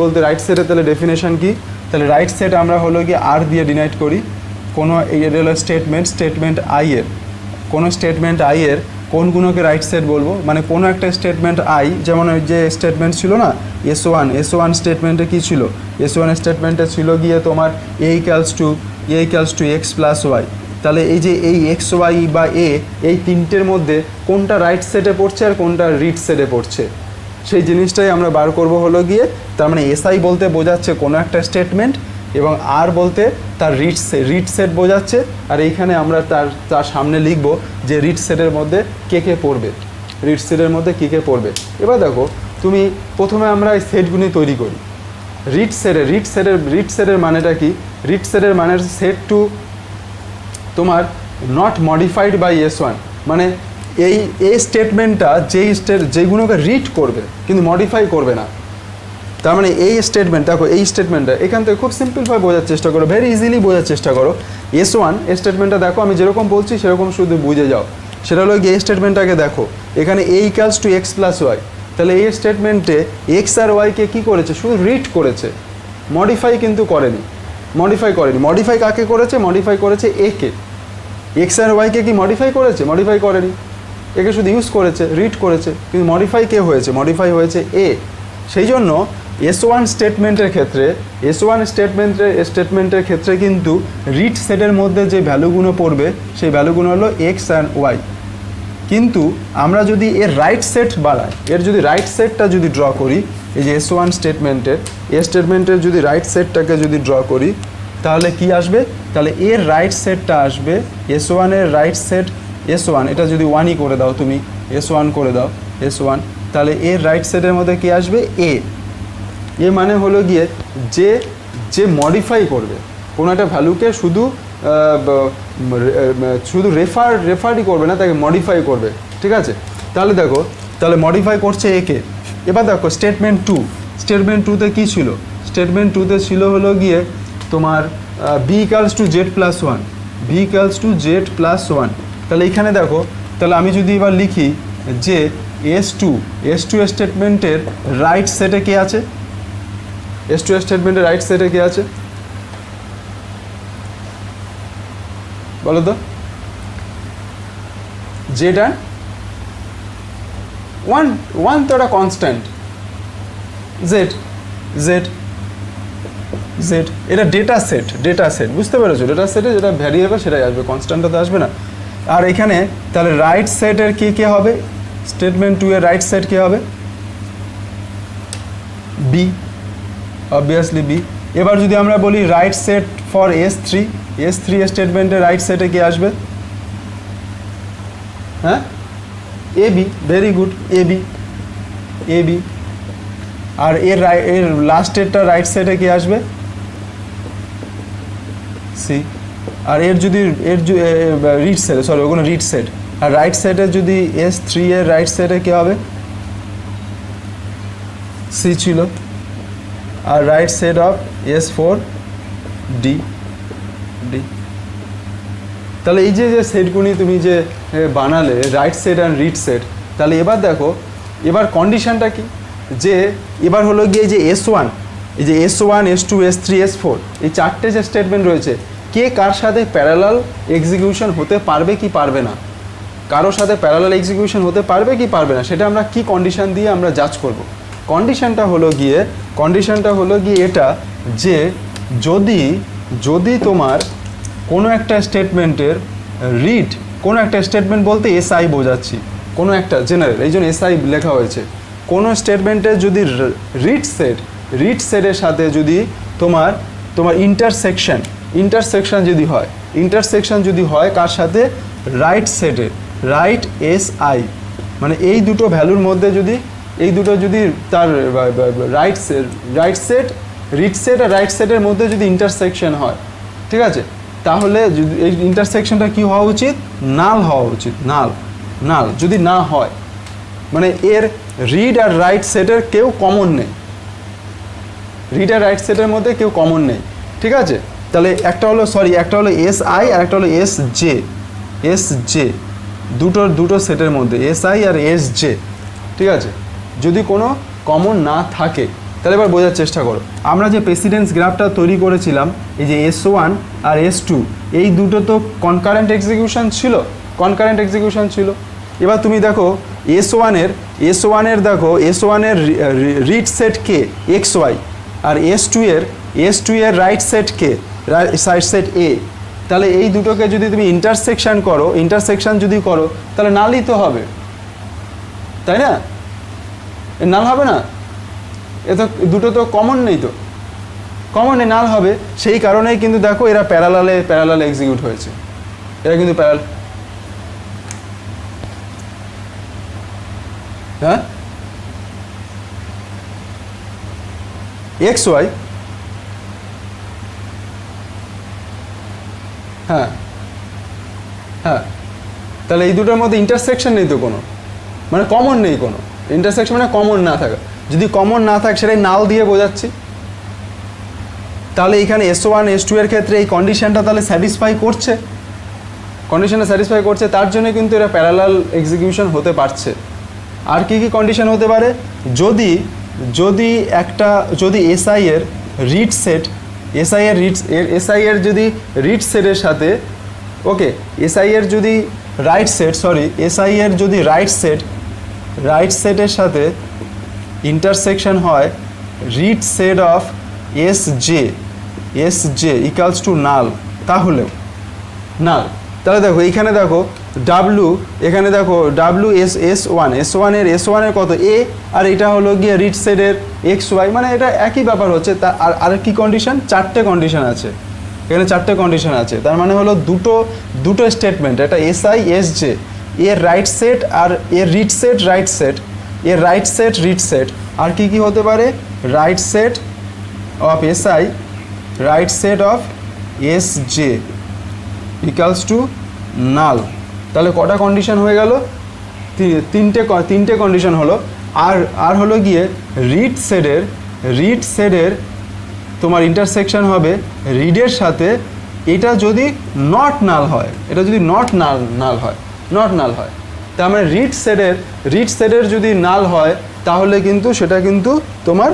বলতে রাইট সেটের তাহলে ডেফিনেশন কি? তাহলে রাইট সেট আমরা হলো গিয়ে আর দিয়ে ডিনাইট করি কোনো এর হলো স্টেটমেন্ট আই এর, কোনো স্টেটমেন্ট আই এর কোনগুলোকে রাইট সেট বলবো, মানে কোনো একটা স্টেটমেন্ট আই, যেমন ওই যে স্টেটমেন্ট ছিল না S1 স্টেটমেন্টে কী ছিল? S1 স্টেটমেন্টে ছিল গিয়ে তোমার a equals to x plus y। তাহলে এই যে এই এক্স ওয়াই বা এই তিনটের মধ্যে কোনটা রাইট সেটে পড়ছে আর কোনটা রিড সেটে পড়ছে, সেই জিনিসটাই আমরা বার করব হলো গিয়ে। তার মানে এসআই বলতে বোঝাচ্ছে কোনো একটা স্টেটমেন্ট এবং আর বলতে তার রিড সেট বোঝাচ্ছে, আর এইখানে আমরা তার সামনে লিখব যে রিড সেটের মধ্যে কে পড়বে, রিড সেটের মধ্যে কে পড়বে। এবার দেখো, তুমি প্রথমে আমরা এই সেটগুলি তৈরি করি। রিড সেটের মানেটা কি? রিড সেটের মানে সেট টু তোমার নট মডিফাইড বাই S1, মানে এই স্টেটমেন্টটা যেগুলোকে রিড করবে কিন্তু মডিফাই করবে না। তার মানে এই স্টেটমেন্ট, দেখো এই স্টেটমেন্টটা এখান থেকে খুব সিম্পলভাবে বোঝার চেষ্টা করো, ভেরি ইজিলি বোঝার চেষ্টা করো। S1 স্টেটমেন্টটা দেখো, আমি যেরকম বলছি সেরকম শুধু বুঝে যাও। সেটা হলো এই স্টেটমেন্টটাকে দেখো, এখানে a equals to x plus y। তাহলে এই স্টেটমেন্টে এক্স আর ওয়াইকে কী করেছে? শুধু রিড করেছে, মডিফাই কিন্তু করেনি। মডিফাই কাকে করেছে? মডিফাই করেছে একে। এক্স আর ওয়াইকে কি মডিফাই করেছে? মডিফাই করেনি, একে শুধু ইউজ করেছে, রিড করেছে, কিন্তু মডিফাই কে হয়েছে? মডিফাই হয়েছে এ। সেই জন্য S1 স্টেটমেন্টের ক্ষেত্রে কিন্তু রিড সেটের মধ্যে যে ভ্যালুগুলো পড়বে সেই ভ্যালুগুলো হলো এক্স অ্যান্ড ওয়াই। কিন্তু আমরা যদি এর রাইট সেট বাড়াই, এর যদি রাইট সেটটা যদি ড্র করি, এই যে S1 স্টেটমেন্টের যদি রাইট সেটটাকে যদি ড্র করি, তাহলে কি আসবে? তাহলে এর রাইট সেটটা আসবে S1 এর রাইট সেট S1, এটা যদি 1ই করে দাও, তুমি S1 করে দাও S1, তাহলে এর রাইট সেটের মধ্যে কি আসবে? এ মানে হলো গিয়ে যে মডিফাই করবে কোনো একটা ভ্যালুকে, শুধু রেফারই করবে না, তাকে মডিফাই করবে। ঠিক আছে, তাহলে দেখো, তাহলে মডিফাই করছে একে। এবার দেখো স্টেটমেন্ট 2তে কী ছিল? স্টেটমেন্ট 2তে ছিল হলো গিয়ে তোমার b equals to z plus 1। তাহলে এইখানে দেখো, তাহলে আমি যদি এবার লিখি যে S2 স্টেটমেন্টের রাইট সেটে কে আছে? S2 স্টেটমেন্টের রাইট সেটে কে আছে? বলো তো জেড অ্যান্ড ওয়ান ওয়ান তো একটা কনস্ট্যান্ট জেড জেড জেড এটা ডেটা সেট বুঝতে পেরেছো ডেটা সেটে যেটা ভ্যারিয়েবল সেটাই আসবে কনস্ট্যান্টটা তো আসবে না আর এখানে তাহলে রাইট সেটের কি হবে স্টেটমেন্ট 2 এর রাইট সেট কি হবে বি অবভিয়াসলি বি এবার যদি আমরা বলি রাইট সেট ফর S3 এর স্টেটমেন্টের রাইট সেটে কি আসবে হ্যাঁ A B very good A B আর এর লাস্টেরটা রাইট সেটে কি আসবে সি আর এর যদি রিড সেট সরি ওখানে রিড সেট আর রাইট সেটে যদি S3 এর রাইট সেটে কি হবে সি ছিল আর right set of S4 D তাহলে এই যে সেটগুলি তুমি যে বানালে right set and read set তাহলে এবার দেখো এবার কন্ডিশনটা কি যে এবার হলো গিয়ে যে S1 এই যে S1 S2 S3 S4 এই চারটে যে স্টেটমেন্ট রয়েছে কে কার সাথে প্যারালাল এক্সিকিউশন হতে পারবে কি পারবে না কারোর সাথে প্যারালাল এক্সিকিউশন হতে পারবে কি পারবে না সেটা আমরা কি কন্ডিশন দিয়ে আমরা জাজ করব কন্ডিশনটা হলো গিয়ে এটা যে যদি তোমার কোনো একটা স্টেটমেন্টের রিড কোনো একটা স্টেটমেন্ট বলতে এসআই বোঝাচ্ছি কোনো একটা জেনারেল এই জন্য এসআই লেখা হয়েছে কোনো স্টেটমেন্টের যদি রিড সেটের সাথে যদি তোমার ইন্টারসেকশন যদি হয় কার সাথে রাইট সেটে রাইট এসআই মানে এই দুটো ভ্যালুর মধ্যে যদি তার রিড সেট আর রাইট সেটের মধ্যে যদি ইন্টারসেকশন হয় ঠিক আছে তাহলে এই ইন্টারসেকশনটা কি হওয়া উচিত নাল হওয়া উচিত নাল যদি না হয় মানে এর রিড আর রাইট সেটের কেউ কমন নেই রিড আর রাইট সেটের মধ্যে কেউ কমন নেই ঠিক আছে তাহলে একটা হলো এসআই আর একটা হলো এসজে দুটো সেটের মধ্যে এসআই আর এসজে ঠিক আছে যদি কোনো কমন না থাকে তাহলে এবার বোঝার চেষ্টা করো আমরা যে প্রেসিডেন্স গ্রাফটা তৈরি করেছিলাম এই যে S1 আর S2 এই দুটো তো কনকারেন্ট এক্সিকিউশন ছিল এবার তুমি দেখো S1 এর দেখো S1 এর রিড সেট কে XY আর S2 এর right set K right set A তাহলে এই দুটোকে যদি তুমি ইন্টারসেকশন যদি করো তাহলে নালই তো হবে তাই না নাল হবে না এ তো দুটো তো কমন নেই নাল হবে সেই কারণেই কিন্তু দেখো এরা প্যারালালে এক্সিকিউট হয়েছে এরা কিন্তু হ্যাঁ XY হ্যাঁ তাহলে এই দুটোর মধ্যে ইন্টারসেকশন নেই তো কোনো মানে কমন নেই কোনো ইন্টারসেকশন মানে কমন না থাকা যদি কমন না থাকে সেটাই নাল দিয়ে বোঝাচ্ছি তাহলে এখানে S1 S2 এর ক্ষেত্রে এই কন্ডিশনটা তাহলে স্যাটিসফাই করছে তার জন্য কিন্তু এরা প্যারালাল এক্সিকিউশন হতে পারছে আর কি কন্ডিশন হতে পারে যদি এসআই এর রিড সেট এসআই এর যদি রিড সেটের সাথে ওকে এসআই এর যদি রাইট সেটের সাথে ইন্টারসেকশন হয় read set of SJ equals to নাল তাহলে দেখো এইখানে দেখো এখানে দেখো S1 এর কত A আর এটা হলো গিয়ে রিড সেটের XY মানে এটা একই ব্যাপার হচ্ছে আর কি কন্ডিশন চারটে কন্ডিশন আছে এখানে তার মানে হলো দুটো স্টেটমেন্ট এটা SI SJ এর রাইট সেট আর এর রিড সেট রিড সেট আর কি হতে পারে right set of SI right set of SJ equals to নাল তাহলে কটা কন্ডিশন হয়ে গেল তিনটে কন্ডিশন হলো আর হলো গিয়ে রিড সেটের তোমার ইন্টারসেকশন হবে রিডের সাথে এটা যদি নট নাল হয় তার মানে রিড সেটের যদি নাল হয় তাহলে কিন্তু সেটা কিন্তু তোমার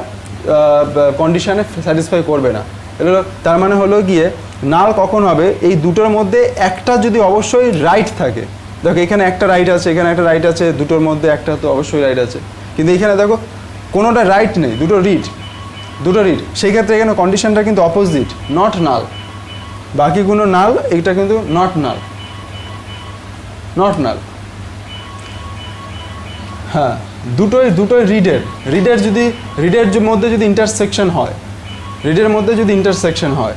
কন্ডিশনে স্যাটিসফাই করবে না এগুলো তার মানে হলো গিয়ে নাল কখন হবে, এই দুটোর মধ্যে একটা যদি অবশ্যই রাইট থাকে। দেখো এখানে একটা রাইট আছে, এখানে একটা রাইট আছে, দুটোর মধ্যে একটা তো অবশ্যই রাইট আছে, কিন্তু এখানে দেখো কোনোটা রাইট নেই, দুটো রিড, সেই ক্ষেত্রে এখানে কন্ডিশনটা কিন্তু অপোজিট, নট নাল। বাকিগুলো নাল, এইটা কিন্তু নট নাল। হ্যাঁ, দুটোই রিডের মধ্যে যদি ইন্টারসেকশন হয়,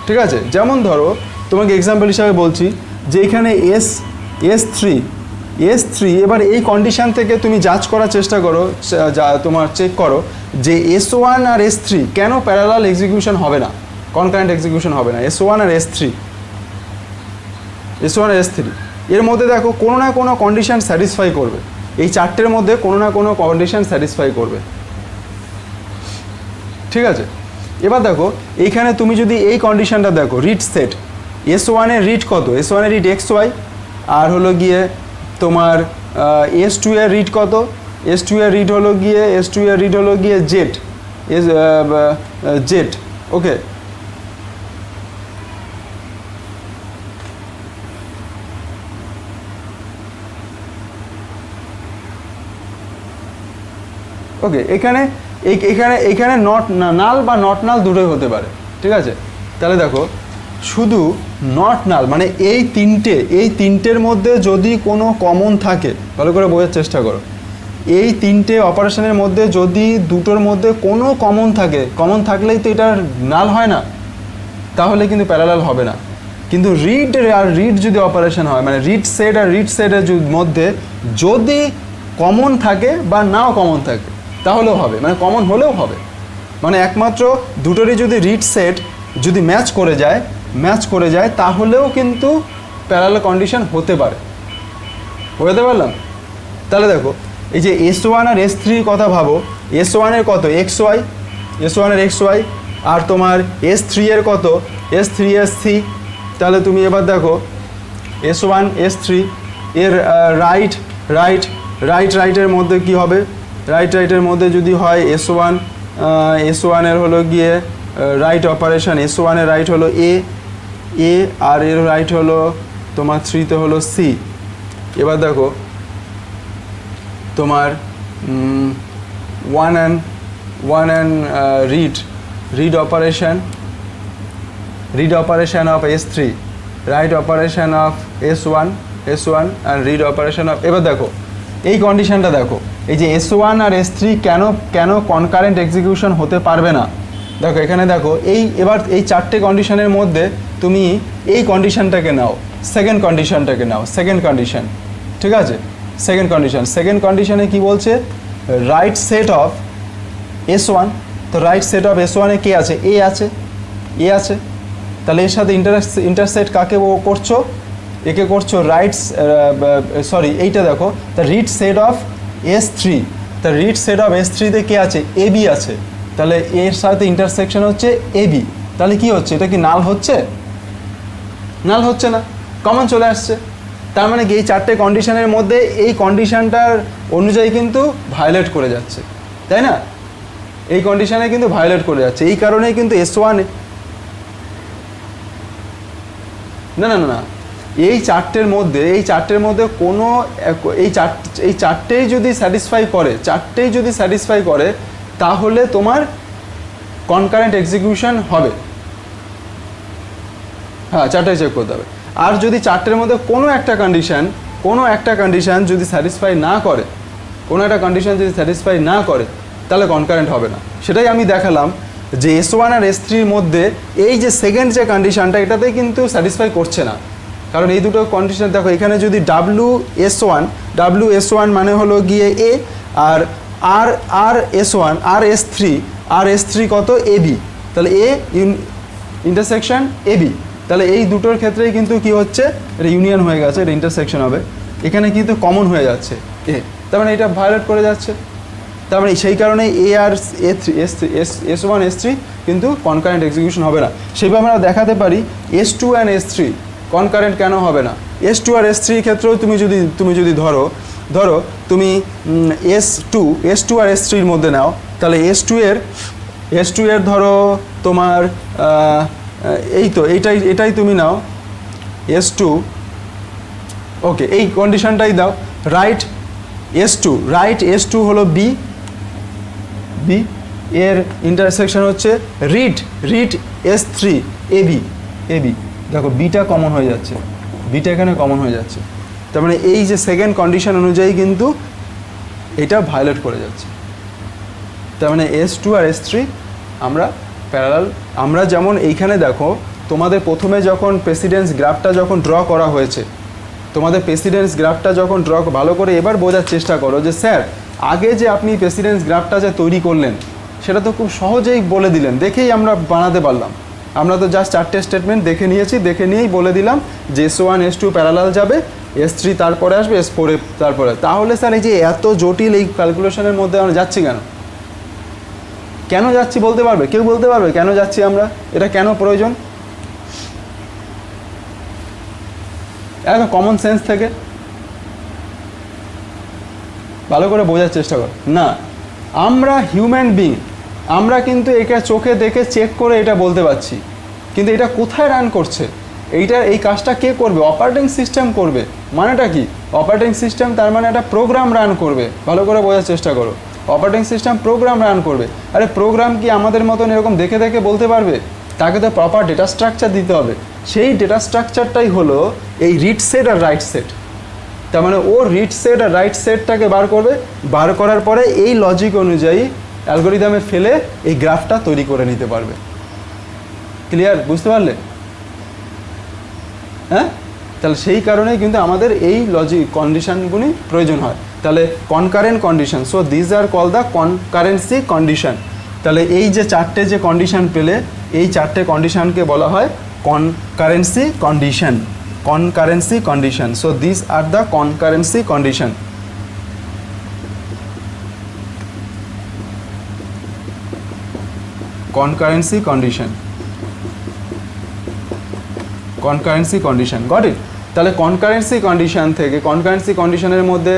ঠিক আছে। যেমন ধরো তোমাকে এক্সাম্পল হিসাবে বলছি যে এখানে এস থ্রি, এবার এই কন্ডিশন থেকে তুমি জাজ করার চেষ্টা করো, তোমার চেক করো যে S1 আর S3 কেন প্যারালাল এক্সিকিউশন হবে না, কনকারেন্ট এক্সিকিউশন হবে না। S1 আর S3 এর মধ্যে দেখো কোনো না কোনো কন্ডিশন স্যাটিসফাই করবে, এই চারটের মধ্যে কোনো না কোনো কন্ডিশন স্যাটিসফাই করবে, ঠিক আছে। এবার দেখো এইখানে তুমি যদি এই কন্ডিশনটা দেখো, রিড সেট, S1 এর রিড কত, S1 এর রিড XY, আর হলো গিয়ে তোমার S2 এর রিড কত, S2 এর রিড হলো গিয়ে জেড, ওকে। ওকে, এখানে নট নাল বা নট নাল দুটোই হতে পারে, ঠিক আছে। তাহলে দেখো শুধু নট নাল মানে এই তিনটের মধ্যে যদি কোনো কমন থাকে, ভালো করে বোঝার চেষ্টা করো, এই তিনটে অপারেশনের মধ্যে যদি দুটোর মধ্যে কোনো কমন থাকে, কমন থাকলেই তো এটা নাল হয় না, তাহলে কিন্তু প্যারালাল হবে না। কিন্তু রিড যদি অপারেশন হয়, মানে রিড সেটের মধ্যে যদি কমন থাকে বা নাও কমন থাকে তাহলেও হবে, মানে কমন হলেও হবে, মানে একমাত্র দুটোরই যদি রিড সেট যদি ম্যাচ করে যায় তাহলেও কিন্তু প্যারালাল কন্ডিশন হতে পারে। বুঝতে পারলাম? তাহলে দেখো এই যে S1 আর S3 কথা ভাবো, S1 এর কত XY, আর তোমার S3 এর কত S3 তাহলে তুমি এবার দেখো S1 S3 এর রাইটের মধ্যে কি হবে, রাইটের মধ্যে যদি হয় S1 এর হলো গিয়ে রাইট অপারেশন, S1 এর রাইট হলো এ আর এর রাইট হলো তোমার 3তে হলো C। এবার দেখো তোমার one and read operation of S3, right operation of S1 and read operation of. এবার দেখো এই কন্ডিশনটা দেখো, এই যে S1 আর S3 কেন কনকারেন্ট এক্সিকিউশন হতে পারবে না। দেখো এখানে দেখো এবার এই চারটে কন্ডিশনের মধ্যে তুমি এই কন্ডিশনটাকে নাও, সেকেন্ড কন্ডিশন, ঠিক আছে। সেকেন্ড কন্ডিশনে কি বলছে, রাইট সেট অফ S1, তো রাইট সেট অফ S1 এ কে আছে, এ আছে, তাহলে এর সাথে ইন্টারসেক্ট কাকে করছো, একে করছো এইটা দেখো, the read set of S3, তা রিড সেট অফ S3-তে কে আছে, AB আছে, তাহলে এর সাথে ইন্টারসেকশন হচ্ছে AB, তাহলে কি হচ্ছে, এটা কি নাল হচ্ছে না, কমন চলে আসছে। তার মানে কি এই চারটে কন্ডিশনের মধ্যে এই কন্ডিশনটার অনুযায়ী কিন্তু ভায়োলেট করে যাচ্ছে, তাই না, এই কন্ডিশনে কিন্তু ভায়োলেট করে যাচ্ছে। এই কারণেই কিন্তু S1 না এই চারটের মধ্যে কোনো এই চারটেই যদি স্যাটিসফাই করে তাহলে তোমার কনকারেন্ট এক্সিকিউশন হবে। হ্যাঁ, চারটাই চেক করতে হবে। আর যদি চারটের মধ্যে কোনো একটা কন্ডিশন যদি স্যাটিসফাই না করে তাহলে কনকারেন্ট হবে না। সেটাই আমি দেখালাম যে S1 আর S3-র মধ্যে এই যে সেকেন্ড যে কন্ডিশনটা, এটাতেই কিন্তু স্যাটিসফাই করছে না, কারণ এই দুটো কন্ডিশন দেখো, এখানে যদি WS1 মানে হলো গিয়ে A, আর S3 কত AB, তাহলে A ইন্টারসেকশন AB, তাহলে এই দুটোর ক্ষেত্রেই কিন্তু কি হচ্ছে, এটা ইউনিয়ন হয়ে গেছে, এটা ইন্টারসেকশন হবে, এখানে কিন্তু কমন হয়ে যাচ্ছে A, তার মানে এটা ভায়োলেট করে যাচ্ছে। তার মানে সেই কারণে A আর S1 S3 কিন্তু কনকারেন্ট এক্সিকিউশন হবে না। সেইভাবে আমরা দেখাতে পারি S2 অ্যান্ড S3 কনকারেন্ট কেন হবে না। S2 আর S3 ক্ষেত্রেও তুমি যদি ধরো তুমি S2 আর S3-র মধ্যে নাও, তাহলে S2 এর S2 এর ধরো তোমার এই তো এটাই তুমি নাও S2, ওকে এই কন্ডিশনটাই দাও, রাইট S2 হলো বি এর ইন্টারসেকশন হচ্ছে রিড S3 AB দেখো বিটা কমন হয়ে যাচ্ছে, বিটা এখানে কমন হয়ে যাচ্ছে, তার মানে এই যে সেকেন্ড কন্ডিশন অনুযায়ী কিন্তু এটা ভায়োলেট করে যাচ্ছে। তার মানে S2 আর S3 আমরা প্যারালাল, আমরা যেমন এইখানে দেখো তোমাদের প্রথমে যখন প্রেসিডেন্স গ্রাফটা যখন ড্র করা হয়েছে, তোমাদের প্রেসিডেন্স গ্রাফটা যখন ড্র ভালো করে এবার বোঝার চেষ্টা করো যে স্যার আগে যে আপনি প্রেসিডেন্স গ্রাফটা যে তৈরি করলেন সেটা তো খুব সহজেই বলে দিলেন, দেখেই আমরা বানাতে পারলাম, আমরা তো জাস্ট 4টে স্টেটমেন্ট দেখে নিয়েছি, দেখে নিয়েই বলে দিলাম যে S1 S2 প্যারালাল যাবে, S3 তারপরে আসবে, S4 তারপরে। তাহলে স্যার এই যে এত জটিল এই ক্যালকুলেশনের মধ্যে আমরা যাচ্ছি কেন যাচ্ছি বলতে পারবে কেউ? বলতে পারবে কেন যাচ্ছি আমরা, এটা কেন প্রয়োজন? একদম কমন সেন্স থেকে ভালো করে বোঝার চেষ্টা করো। না, আমরা হিউম্যান বিং, আমরা কিন্তু এটা চোখে দেখে চেক করে এটা বলতে পারছি, কিন্তু এটা কোথায় রান করছে, এই কাজটা কে করবে? অপারেটিং সিস্টেম করবে। মানেটা কি? অপারেটিং সিস্টেম তার মানে একটা প্রোগ্রাম রান করবে, ভালো করে বোঝার চেষ্টা করো। অপারেটিং সিস্টেম প্রোগ্রাম রান করবে। আরে প্রোগ্রাম কি আমাদের মতন এরকম দেখে দেখে বলতে পারবে? তাকে তো প্রপার ডেটা স্ট্রাকচার দিতে হবে। সেই ডেটা স্ট্রাকচারটাই হলো এই রিড সেট আর রাইট সেট। তার মানে ও রিড সেট আর রাইট সেটটাকে বার করবে, বার করার পরে এই লজিক অনুযায়ী অ্যালগোরিদমে ফেলে এই গ্রাফটা তৈরি করে নিতে পারবে। ক্লিয়ার? বুঝতে পারলে? হ্যাঁ, তাহলে সেই কারণেই কিন্তু আমাদের এই লজিক কন্ডিশনগুলি প্রয়োজন হয়। তাহলে concurrent condition, so this are call the concurrency condition. তাহলে এই যে 4টে যে কন্ডিশন পেলে, এই 4টে কন্ডিশনকে বলা হয় concurrency condition. concurrency condition. So these are the concurrency condition. Concurrency condition. Concurrency condition. Got it? তাহলে concurrency condition থেকে concurrency conditionের মধ্যে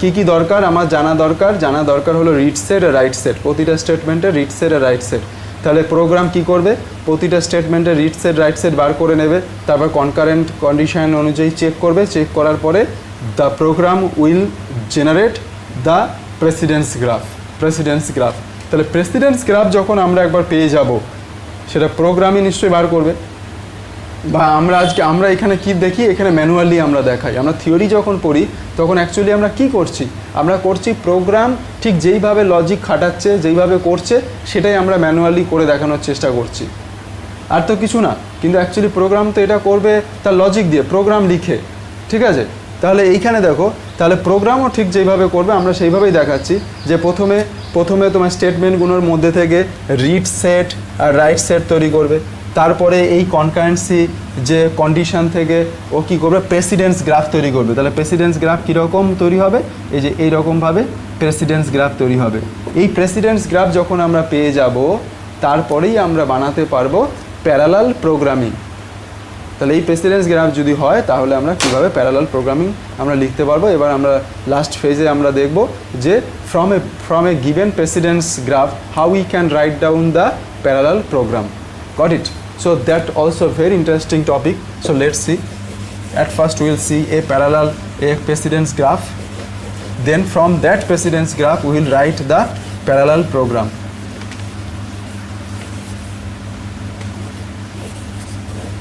কি দরকার আমার জানা দরকার হলো রিড সেট আর রাইট সেট। প্রতিটা স্টেটমেন্টে রিড সেট আর রাইট সেট। তাহলে প্রোগ্রাম কি করবে? প্রতিটা স্টেটমেন্টে রিড সেট রাইট সেট বার করে নেবে, তারপর কনকারেন্ট কন্ডিশন অনুযায়ী চেক করবে, চেক করার পরে the program will generate the precedence graph. তাহলে প্রেসিডেন্স গ্রাফ যখন আমরা একবার পেয়ে যাব, সেটা প্রোগ্রামই নিশ্চয়ই বার করবে। বা আমরা এখানে কি দেখি, এখানে ম্যানুয়ালি আমরা দেখাই। আমরা থিওরি যখন পড়ি তখন অ্যাকচুয়ালি আমরা কি করছি, আমরা করছি প্রোগ্রাম ঠিক যেইভাবে লজিক খাটাচ্ছে, যেইভাবে করছে, সেটাই আমরা ম্যানুয়ালি করে দেখানোর চেষ্টা করছি, আর তো কিছু না। কিন্তু অ্যাকচুয়ালি প্রোগ্রাম তো এটা করবে তার লজিক দিয়ে, প্রোগ্রাম লিখে, ঠিক আছে? তাহলে এইখানে দেখো, তাহলে প্রোগ্রামও ঠিক যেইভাবে করবে আমরা সেইভাবেই দেখাচ্ছি। যে প্রথমে তোমার স্টেটমেন্টগুলোর মধ্যে থেকে রিড সেট আর রাইট সেট তৈরি করবে, তারপরে এই কনকারেন্সি যে কন্ডিশন থেকে ও কী করবে, প্রেসিডেন্স গ্রাফ তৈরি করবে। তাহলে প্রেসিডেন্স গ্রাফ কীরকম তৈরি হবে? এই যে এইরকমভাবে প্রেসিডেন্স গ্রাফ তৈরি হবে। এই প্রেসিডেন্স গ্রাফ যখন আমরা পেয়ে যাব, তারপরেই আমরা বানাতে পারবো প্যারালাল প্রোগ্রামিং। তাহলে এই প্রেসিডেন্স গ্রাফ যদি হয়, তাহলে আমরা কীভাবে প্যারালাল প্রোগ্রামিং আমরা লিখতে পারবো। এবার আমরা লাস্ট ফেজে আমরা দেখব যে from a given precedence graph how we can write down the parallel program. Got it? So that also very interesting topic. So let's see. At first we will see a precedence graph. Then from that precedence graph we will write the parallel program.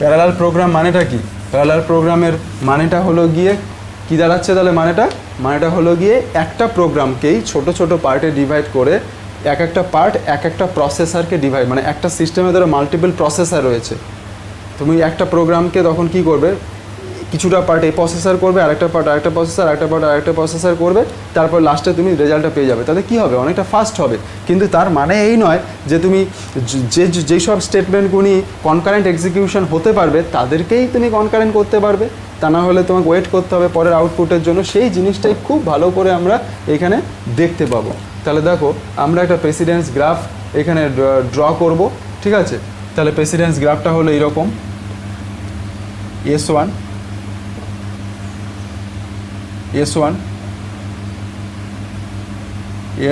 Parallel program মানেটা কি? Parallel প্রোগ্রামের মানেটা হলো গিয়ে কি দাঁড়াচ্ছে? তাহলে মানেটা হলো গিয়ে একটা প্রোগ্রামকেই ছোট ছোট পার্টে ডিভাইড করে একটা পার্ট একটা প্রসেসরকে ডিভাইড, মানে একটা সিস্টেমে ধরো মাল্টিপল প্রসেসর রয়েছে, তুমি একটা প্রোগ্রামকে তখন কি করবে, কিছুটা পার্ট এই প্রসেসর করবে, আরেকটা পার্ট আরেকটা প্রসেসর, আরেকটা পার্ট আরেকটা প্রসেসর করবে, তারপর লাস্টে তুমি রেজাল্টটা পেয়ে যাবে। তাতে কী হবে? অনেকটা ফাস্ট হবে। কিন্তু তার মানে এই নয় যে তুমি যেসব স্টেটমেন্টগুলি কনকারেন্ট এক্সিকিউশন হতে পারবে তাদেরকেই তুমি কনকারেন্ট করতে পারবে, তা না হলে তোমাকে ওয়েট করতে হবে পরের আউটপুটের জন্য। সেই জিনিসটাই খুব ভালো করে আমরা এখানে দেখতে পাবো। তাহলে দেখো, আমরা একটা প্রেসিডেন্স গ্রাফ এখানে ড্র করব, ঠিক আছে? তাহলে প্রেসিডেন্স গ্রাফটা হলো এইরকম, S1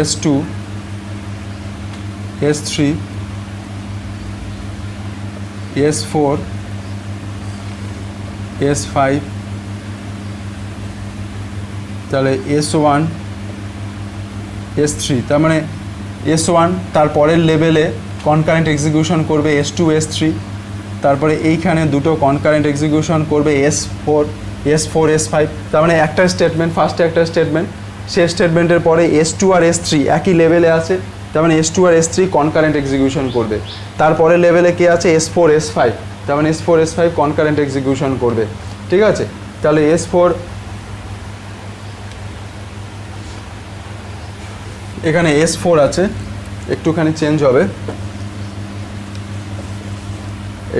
S2 S3 S4 S5 তাহলে S1 S3 তার মানে S1 তারপরের লেভেলে কনকারেন্ট এক্সিকিউশন করবে S2 S3 তারপরে এইখানে দুটো কনকারেন্ট এক্সিকিউশন করবে S4 S5 তার মানে একটা স্টেটমেন্ট ফার্স্টে একটা স্টেটমেন্ট সেই স্টেটমেন্টের পরে S2 আর S3 একই লেভেলে আছে তার মানে S2 আর S3 কনকারেন্ট এক্সিকিউশন করবে তারপরে লেভেলে কে আছে S4 S5 তার মানে S4 S5 কনকারেন্ট এক্সিকিউশন করবে ঠিক আছে তাহলে S4 এখানে S4 আছে একটুখানি চেঞ্জ হবে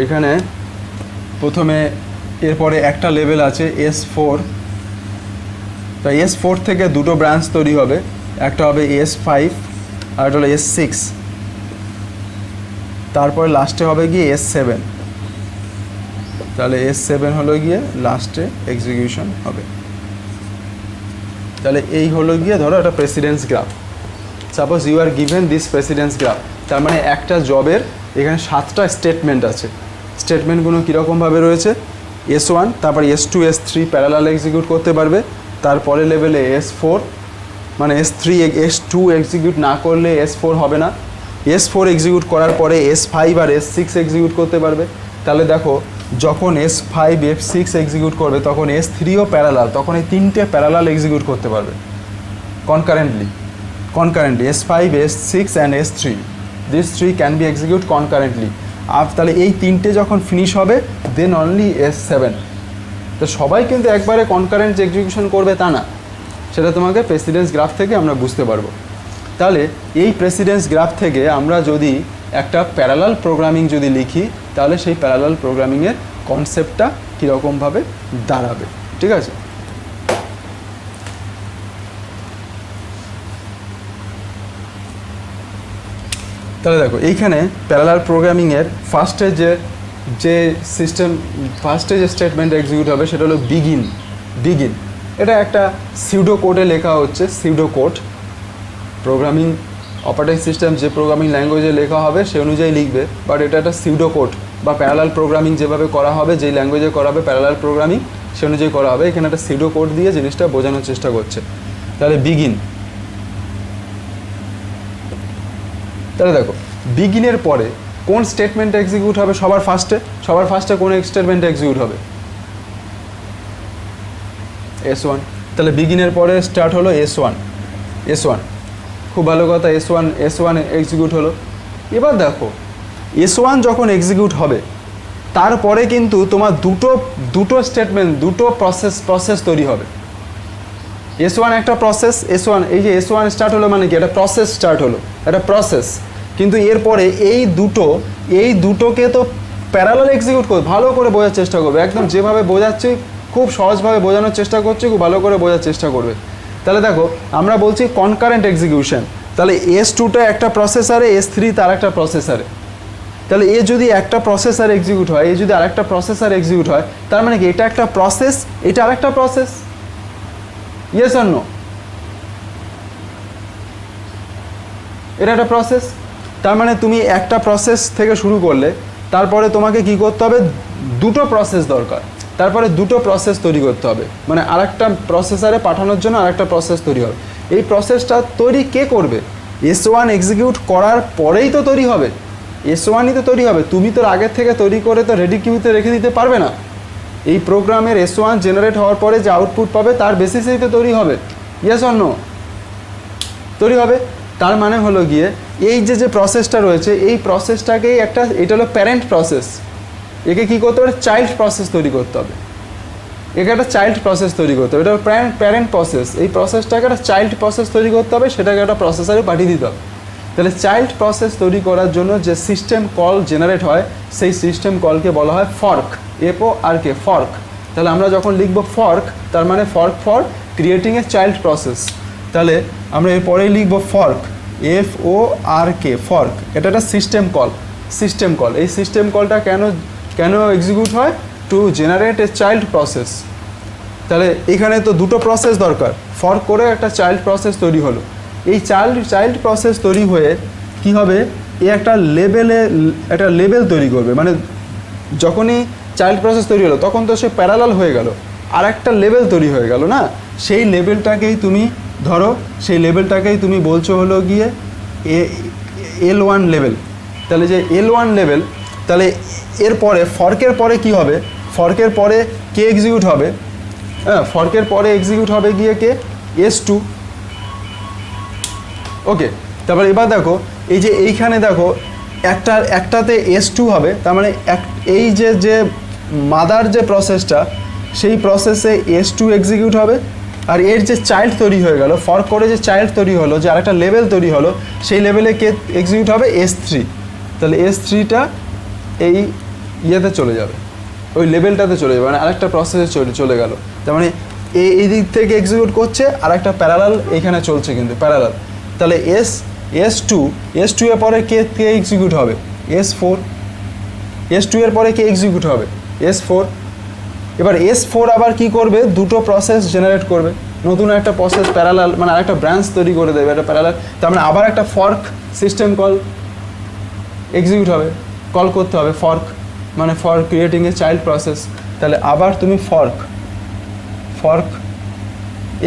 এখানে প্রথমে এরপরে একটা লেভেল আছে S4 তাই S4 থেকে দুটো ব্রাঞ্চ তৈরি হবে একটা হবে S5 আর একটা হলো S6 তারপরে লাস্টে হবে গিয়ে S7 তাহলে S7 হলো গিয়ে লাস্টে এক্সিকিউশন হবে তাহলে এই হলো গিয়ে ধরো একটা precedence graph suppose you are given this precedence graph তার মানে একটা জবের এখানে 7টা স্টেটমেন্ট আছে স্টেটমেন্টগুলো কীরকমভাবে রয়েছে S1 তারপর S2 S3 প্যারালাল এক্সিকিউট করতে পারবে তারপরে লেভেলে S4 মানে S3 S2 এক্সিকিউট না করলে S4 হবে না S4 এক্সিকিউট করার পরে S5 আর S6 এক্সিকিউট করতে পারবে তাহলে দেখো যখন S5 F6 এক্সিকিউট করবে তখন S3ও প্যারালাল তখন এই তিনটে প্যারালাল এক্সিকিউট করতে পারবে concurrently S5 S6 and S3 these three can be execute concurrently আর তাহলে এই তিনটে যখন ফিনিশ হবে দেন অনলি S7 তো সবাই কিন্তু একবারে কনকারেন্ট এক্সিকিউশন করবে তা না সেটা তোমাকে প্রেসিডেন্স গ্রাফ থেকে আমরা বুঝতে পারবো তাহলে এই প্রেসিডেন্স গ্রাফ থেকে আমরা যদি একটা প্যারালাল প্রোগ্রামিং যদি লিখি তাহলে সেই প্যারালাল প্রোগ্রামিংয়ের কনসেপ্টটা কীরকমভাবে দাঁড়াবে ঠিক আছে তাহলে দেখো এইখানে প্যারালাল প্রোগ্রামিংয়ের ফার্স্টে যে সিস্টেম ফার্স্টে যে স্টেটমেন্ট এক্সিকিউট হবে সেটা হলো বিগিন এটা একটা সিউডো কোডে লেখা হচ্ছে pseudo code programming operating system যে প্রোগ্রামিং ল্যাঙ্গুয়েজে লেখা হবে সে অনুযায়ী লিখবে বাট এটা একটা সিউডো কোড বা প্যারালাল প্রোগ্রামিং যেভাবে করা হবে যেই ল্যাঙ্গুয়েজে করা হবে প্যারালাল প্রোগ্রামিং সে অনুযায়ী করা হবে এখানে একটা সিউডো কোড দিয়ে জিনিসটা বোঝানোর চেষ্টা করছে তাহলে বিগিন তাহলে দেখো বিগিনের পরে কোন স্টেটমেন্ট এক্সিকিউট হবে সবার ফার্স্টে কোন স্টেটমেন্ট এক্সিকিউট হবে S1 তাহলে বিগিনের পরে স্টার্ট হলো S1 খুব ভালো কথা S1 এক্সিকিউট হলো এবার দেখো S1 যখন এক্সিকিউট হবে তারপরে কিন্তু তোমার দুটো স্টেটমেন্ট দুটো প্রসেস তৈরি হবে S1 একটা প্রসেস S1 এই যে S1 স্টার্ট হলো মানে কি একটা প্রসেস স্টার্ট হলো একটা প্রসেস কিন্তু এরপরে এই দুটোকে তো প্যারালাল এক্সিকিউট করবে ভালো করে বোঝার চেষ্টা করবে একদম যেভাবে বোঝাচ্ছি খুব সহজভাবে বোঝানোর চেষ্টা করছি খুব ভালো করে বোঝার চেষ্টা করবে তাহলে দেখো আমরা বলছি কনকারেন্ট এক্সিকিউশন তাহলে S2টা একটা প্রসেসরে S3 তার একটা প্রসেসরে তাহলে এ যদি একটা প্রসেসর এক্সিকিউট হয় এ যদি আরেকটা প্রসেসর এক্সিকিউট হয় তার মানে কি এটা একটা প্রসেস এটা আরেকটা প্রসেস ইয়েস অর নো এটা একটা প্রসেস তার মানে তুমি একটা প্রসেস থেকে শুরু করলে তারপরে তোমাকে কি করতে হবে দুটো প্রসেস দরকার তারপরে দুটো প্রসেস তৈরি করতে হবে মানে আরেকটা প্রসেসরে পাঠানোর জন্য আরেকটা প্রসেস তৈরি হবে এই প্রসেসটা তৈরি কে করবে S1 এক্সিকিউট করার পরেই তো তৈরি হবে S1ই তো তৈরি হবে তুমি তো আগের থেকে তৈরি করে তো রেডি কিউতে রেখে দিতে পারবে না এই প্রোগ্রামের S1 জেনারেট হওয়ার পরে যে আউটপুট পাবে তার বেসিসেই তো তৈরি হবে ইয়েস অর নো তৈরি হবে তার মানে হলো গিয়ে এই যে প্রসেসটা রয়েছে এই প্রসেসটাকেই এটা হলো প্যারেন্ট প্রসেস একে কী করতে হবে চাইল্ড প্রসেস তৈরি করতে হবে একে একটা চাইল্ড প্রসেস তৈরি করতে হবে এটা প্যারেন্ট প্রসেস এই প্রসেসটাকে একটা চাইল্ড প্রসেস তৈরি করতে হবে সেটাকে একটা প্রসেসরে পাঠিয়ে দিতে হবে তাহলে চাইল্ড প্রসেস তৈরি করার জন্য যে সিস্টেম কল জেনারেট হয় সেই সিস্টেম কলকে বলা হয় ফর্ক FORK ফর্ক তাহলে আমরা যখন লিখব ফর্ক তার মানে fork for creating a child process তাহলে আমরা এরপরেই লিখব ফর্ক FORK ফর্ক এটা একটা সিস্টেম কল এই সিস্টেম কলটা কেন এক্সিকিউট হয় to generate a child process তাহলে এখানে তো দুটো প্রসেস দরকার ফর্ক করে একটা চাইল্ড প্রসেস তৈরি হলো এই চাইল্ড প্রসেস তৈরি হয়ে কি হবে এ একটা লেভেল তৈরি করবে, মানে যখনই চাইল্ড প্রসেস তৈরি হলো তখন তো সে প্যারালাল হয়ে গেল, আর একটা লেভেল তৈরি হয়ে গেল না, সেই লেভেলটাকেই তুমি ধরো, সেই লেভেলটাকেই তুমি বলছো হলো গিয়ে L1 লেভেল। তাহলে যে L1 লেভেল, তাহলে এরপরে ফর্কের পরে কি হবে, ফর্কের পরে কে এক্সিকিউট হবে, হ্যাঁ ফর্কের পরে এক্সিকিউট হবে গিয়ে কে S2। ওকে, তারপরে এবার দেখো এই যে এইখানে দেখো একটাতে S2 হবে, তার মানে এই যে মাদার যে প্রসেসটা, সেই প্রসেসে S2 এক্সিকিউট হবে, আর এর যে চাইল্ড তৈরি হয়ে গেল, ফর্ক করে যে চাইল্ড তৈরি হলো, যে আরেকটা লেভেল তৈরি হলো, সেই লেভেলে কে এক্সিকিউট হবে S3। তাহলে S3টা এই ইয়েতে চলে যাবে, ওই লেভেলটাতে চলে যাবে, মানে আরেকটা প্রসেসে চলে গেল। তার মানে এই দিক থেকে এক্সিকিউট করছে, আর একটা প্যারালাল এইখানে চলছে কিন্তু প্যারালাল। তাহলে S2 এর পরে কে এক্সিকিউট হবে S4, S2 এর পরে কে এক্সিকিউট হবে S4। এবার S4 আবার কি করবে, দুটো প্রসেস জেনারেট করবে, নতুন একটা প্রসেস প্যারালাল, মানে আরেকটা ব্রাঞ্চ তৈরি করে দেবে একটা প্যারালাল। তার মানে আবার একটা ফর্ক সিস্টেম কল এক্সিকিউট হবে, কল করতে হবে ফর্ক, মানে for creating a child process. তাহলে আবার তুমি ফর্ক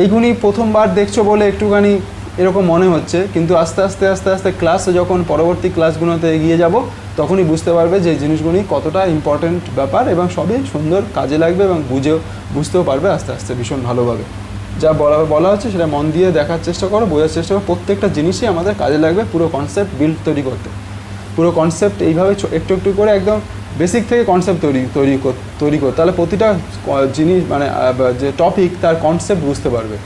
এইগুলি প্রথমবার দেখছো বলে একটুখানি এরকম মনে হচ্ছে, কিন্তু আস্তে আস্তে ক্লাসে যখন পরবর্তী ক্লাসগুলোতে এগিয়ে যাব তখনই বুঝতে পারবে যে এই জিনিসগুলি কতটা ইম্পর্ট্যান্ট ব্যাপার, এবং সবই সুন্দর কাজে লাগবে, এবং বুঝতেও পারবে আস্তে আস্তে ভীষণ ভালোভাবে। যা বলা হচ্ছে সেটা মন দিয়ে দেখার চেষ্টা করো, বোঝার চেষ্টা করো, প্রত্যেকটা জিনিসই আমাদের কাজে লাগবে পুরো কনসেপ্ট বিল্ড তৈরি করতে। পুরো কনসেপ্ট এইভাবে একটু করে একদম বেসিক থেকে কনসেপ্ট তৈরি কর, তাহলে প্রতিটা জিনিস মানে যে টপিক তার কনসেপ্ট বুঝতে পারবে,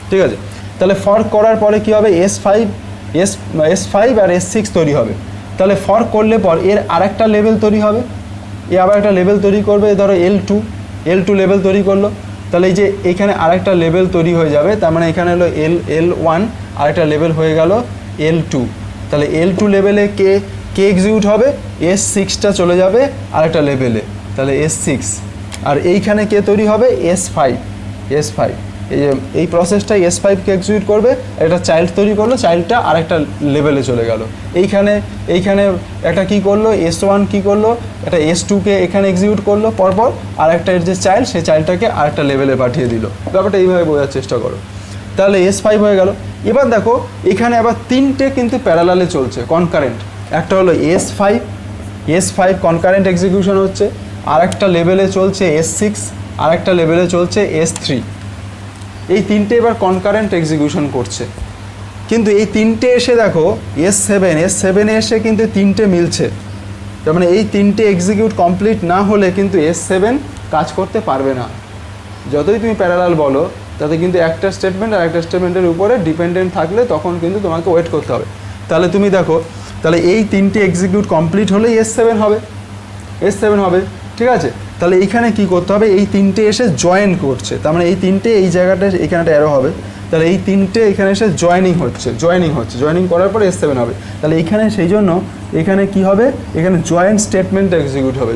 ঠিক আছে। তাহলে ফর্ক করার পরে কি হবে, S5 আর S6 তৈরি হবে। তাহলে ফর্ক করলে পর এর আরেকটা লেভেল তৈরি হবে, এ আবার একটা লেভেল তৈরি করবে, ধরো L2 লেভেল তৈরি করলো। তাহলে এই যে এইখানে আরেকটা লেভেল তৈরি হয়ে যাবে, তার মানে এখানে হলো L1, আরেকটা লেভেল হয়ে গেল L2। তাহলে L2 লেভেলে কে এক্সিকিউট হবে, S6টা চলে যাবে আরেকটা লেভেলে, তাহলে S6। আর এইখানে কে তৈরি হবে, S5। এই প্রসেসটাই S5কে এক্সিকিউট করবে, একটা চাইল্ড তৈরি করলো, চাইল্ডটা আরেকটা লেভেলে চলে গেল। এইখানে একটা কি করলো, S1 কি করলো, একটা S2কে এখানে এক্সিকিউট করলো পরপর, আর একটা এর যে চাইল্ড, সেই চাইল্ডটাকে আরেকটা লেভেলে পাঠিয়ে দিল। ব্যাপারটা এইভাবে বোঝার চেষ্টা করো। তাহলে S5 হয়ে গেল। এবার দেখো এখানে আবার তিনটে কিন্তু প্যারালালে চলছে কনকারেন্ট, একটা হলো S5 কনকারেন্ট এক্সিকিউশন হচ্ছে, আর একটা লেভেলে চলছে S6, আর একটা লেভেলে চলছে S3। এই তিনটে এবার কনকারেন্ট এক্সিকিউশন করছে, কিন্তু এই তিনটে এসে দেখো S7 এসে কিন্তু তিনটে মিলছে, তার মানে এই তিনটে এক্সিকিউট কমপ্লিট না হলে কিন্তু S7 কাজ করতে পারবে না। যতই তুমি প্যারালাল বলো, তাতে কিন্তু একটা স্টেটমেন্ট আর একটা স্টেটমেন্টের উপরে ডিপেন্ডেন্ট থাকলে তখন কিন্তু তোমাকে ওয়েট করতে হবে। তাহলে তুমি দেখো, তাহলে এই তিনটে এক্সিকিউট কমপ্লিট হলেই S7 হবে, ঠিক আছে। তাহলে এইখানে কি করতে হবে, এই তিনটে এসে জয়েন করছে, তার মানে এই তিনটে এই জায়গাটা এখানে একটা অ্যারো হবে, তাহলে এই তিনটে এখানে এসে জয়েনিং করার পরে S7 হবে। তাহলে এইখানে সেই জন্য এখানে কি হবে, এখানে জয়েন্ট স্টেটমেন্ট এক্সিকিউট হবে,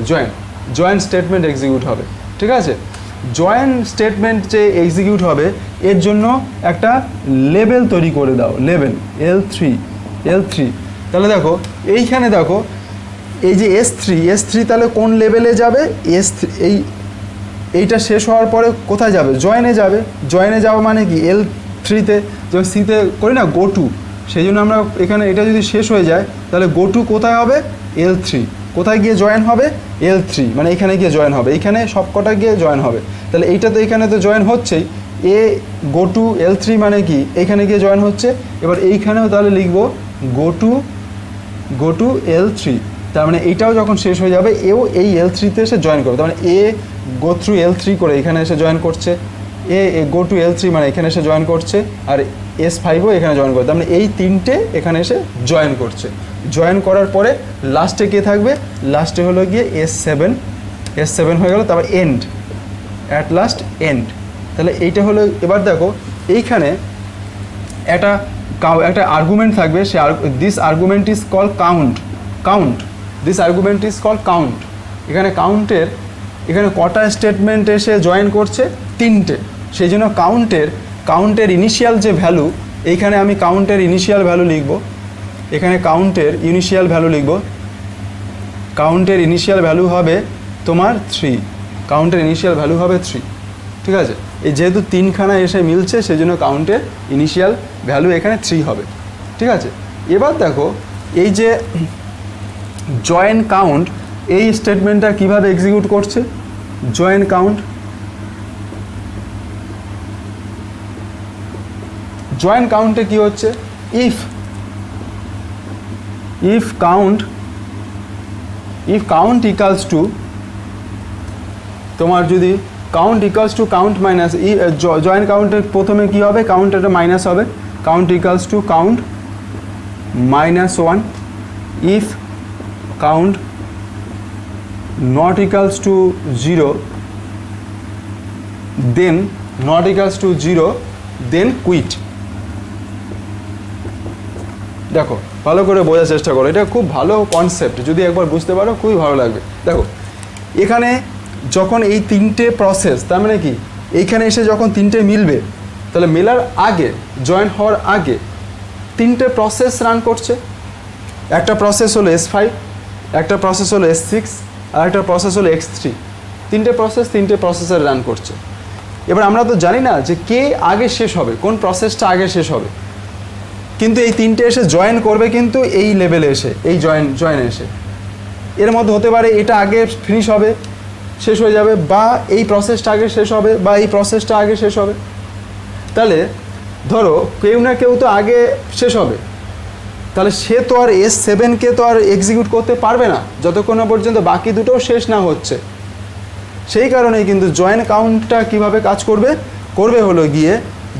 জয়েন্ট স্টেটমেন্ট এক্সিকিউট হবে, ঠিক আছে। জয়েন্ট স্টেটমেন্ট যে এক্সিকিউট হবে এর জন্য একটা লেভেল তৈরি করে দাও, লেভেল L3। তাহলে দেখো এইখানে দেখো এই যে S3 তাহলে কোন লেভেলে যাবে, এইটা শেষ হওয়ার পরে কোথায় যাবে, জয়েনে যাওয়া মানে কি L3তে, যেমন সিতে করি না গো টু, সেই জন্য আমরা এখানে এটা যদি শেষ হয়ে যায় তাহলে গো টু কোথায় হবে, L3, কোথায় গিয়ে জয়েন হবে, L3, মানে এখানে গিয়ে জয়েন হবে, এইখানে সবকটা গিয়ে জয়েন হবে। তাহলে এইটা তো এখানে তো জয়েন হচ্ছেই, গো টু L3 মানে কি এখানে গিয়ে জয়েন হচ্ছে। এবার এইখানেও তাহলে লিখবো গো টু L3, তার মানে এইটাও যখন শেষ হয়ে যাবে এও এই L3তে এসে জয়েন করবে, তার মানে গো থ্রু L3 করে এখানে এসে জয়েন করছে, গো টু L3 মানে এখানে এসে জয়েন করছে, আর S5ও এখানে জয়েন করছে, তার মানে এই তিনটে এখানে এসে জয়েন করছে। জয়েন করার পরে লাস্টে কে থাকবে, লাস্টে হলো গিয়ে S7 হয়ে গেল, তারপর অ্যাট লাস্ট এন্ড। তাহলে এইটা হলো, এবার দেখো এইখানে একটা আর্গুমেন্ট থাকবে, this argument is call count. এখানে কটা স্টেটমেন্ট এসে জয়েন করছে, তিনটে, সেই জন্য কাউন্টের ইনিশিয়াল যে ভ্যালু, এইখানে আমি কাউন্টের ইনিশিয়াল ভ্যালু লিখব, এখানে কাউন্টের ইনিশিয়াল ভ্যালু লিখব, কাউন্টের ইনিশিয়াল ভ্যালু হবে তোমার 3, কাউন্টের ইনিশিয়াল ভ্যালু হবে 3, ঠিক আছে। এই যেহেতু তিনখানা এসে মিলছে সেই জন্য কাউন্টের ইনিশিয়াল ভ্যালু এখানে 3 হবে, ঠিক আছে। এবার দেখো এই যে জয়েন কাউন্ট, এই স্টেটমেন্টটা কিভাবে এক্সিকিউট করছে। জয়েন কাউন্ট, জয়েন কাউন্টে কি হচ্ছে, ইফ কাউন্ট ইকালস টু, তোমার যদি count equals to count minus, join কাউন্টের প্রথমে কি হবে, কাউন্ট একটা মাইনাস হবে, count equals to count -1, if count not equals to 0, then not equals to 0, then quit। দেখো ভালো করে বোঝার চেষ্টা করো, এটা খুব ভালো কনসেপ্ট, যদি একবার বুঝতে পারো খুবই ভালো লাগবে। দেখো এখানে যখন এই তিনটে প্রসেস, তার মানে কি এইখানে এসে যখন তিনটে মিলবে, তাহলে মেলার আগে, জয়েন হওয়ার আগে তিনটে প্রসেস রান করছে। একটা প্রসেস হলো S5, একটা প্রসেস হলো S6, আর একটা প্রসেস হলো X3। তিনটে প্রসেসর রান করছে। এবার আমরা তো জানি না যে কে আগে শেষ হবে, কোন প্রসেসটা আগে শেষ হবে, কিন্তু এই তিনটে এসে জয়েন করবে কিন্তু এই লেভেলে এসে, এই জয়েন এসে এর মধ্যে হতে পারে এটা আগে ফিনিশ হবে, শেষ হয়ে যাবে, বা এই প্রসেসটা আগে শেষ হবে, বা এই প্রসেসটা আগে শেষ হবে। তাহলে ধরো কেউ না কেউ তো আগে শেষ হবে, তাহলে সে তো আর S7কে তো আর এক্সিকিউট করতে পারবে না যতক্ষণ না পর্যন্ত বাকি দুটোও শেষ না হচ্ছে। সেই কারণেই কিন্তু জয়েন কাউন্টটা কিভাবে কাজ করবে, হলো গিয়ে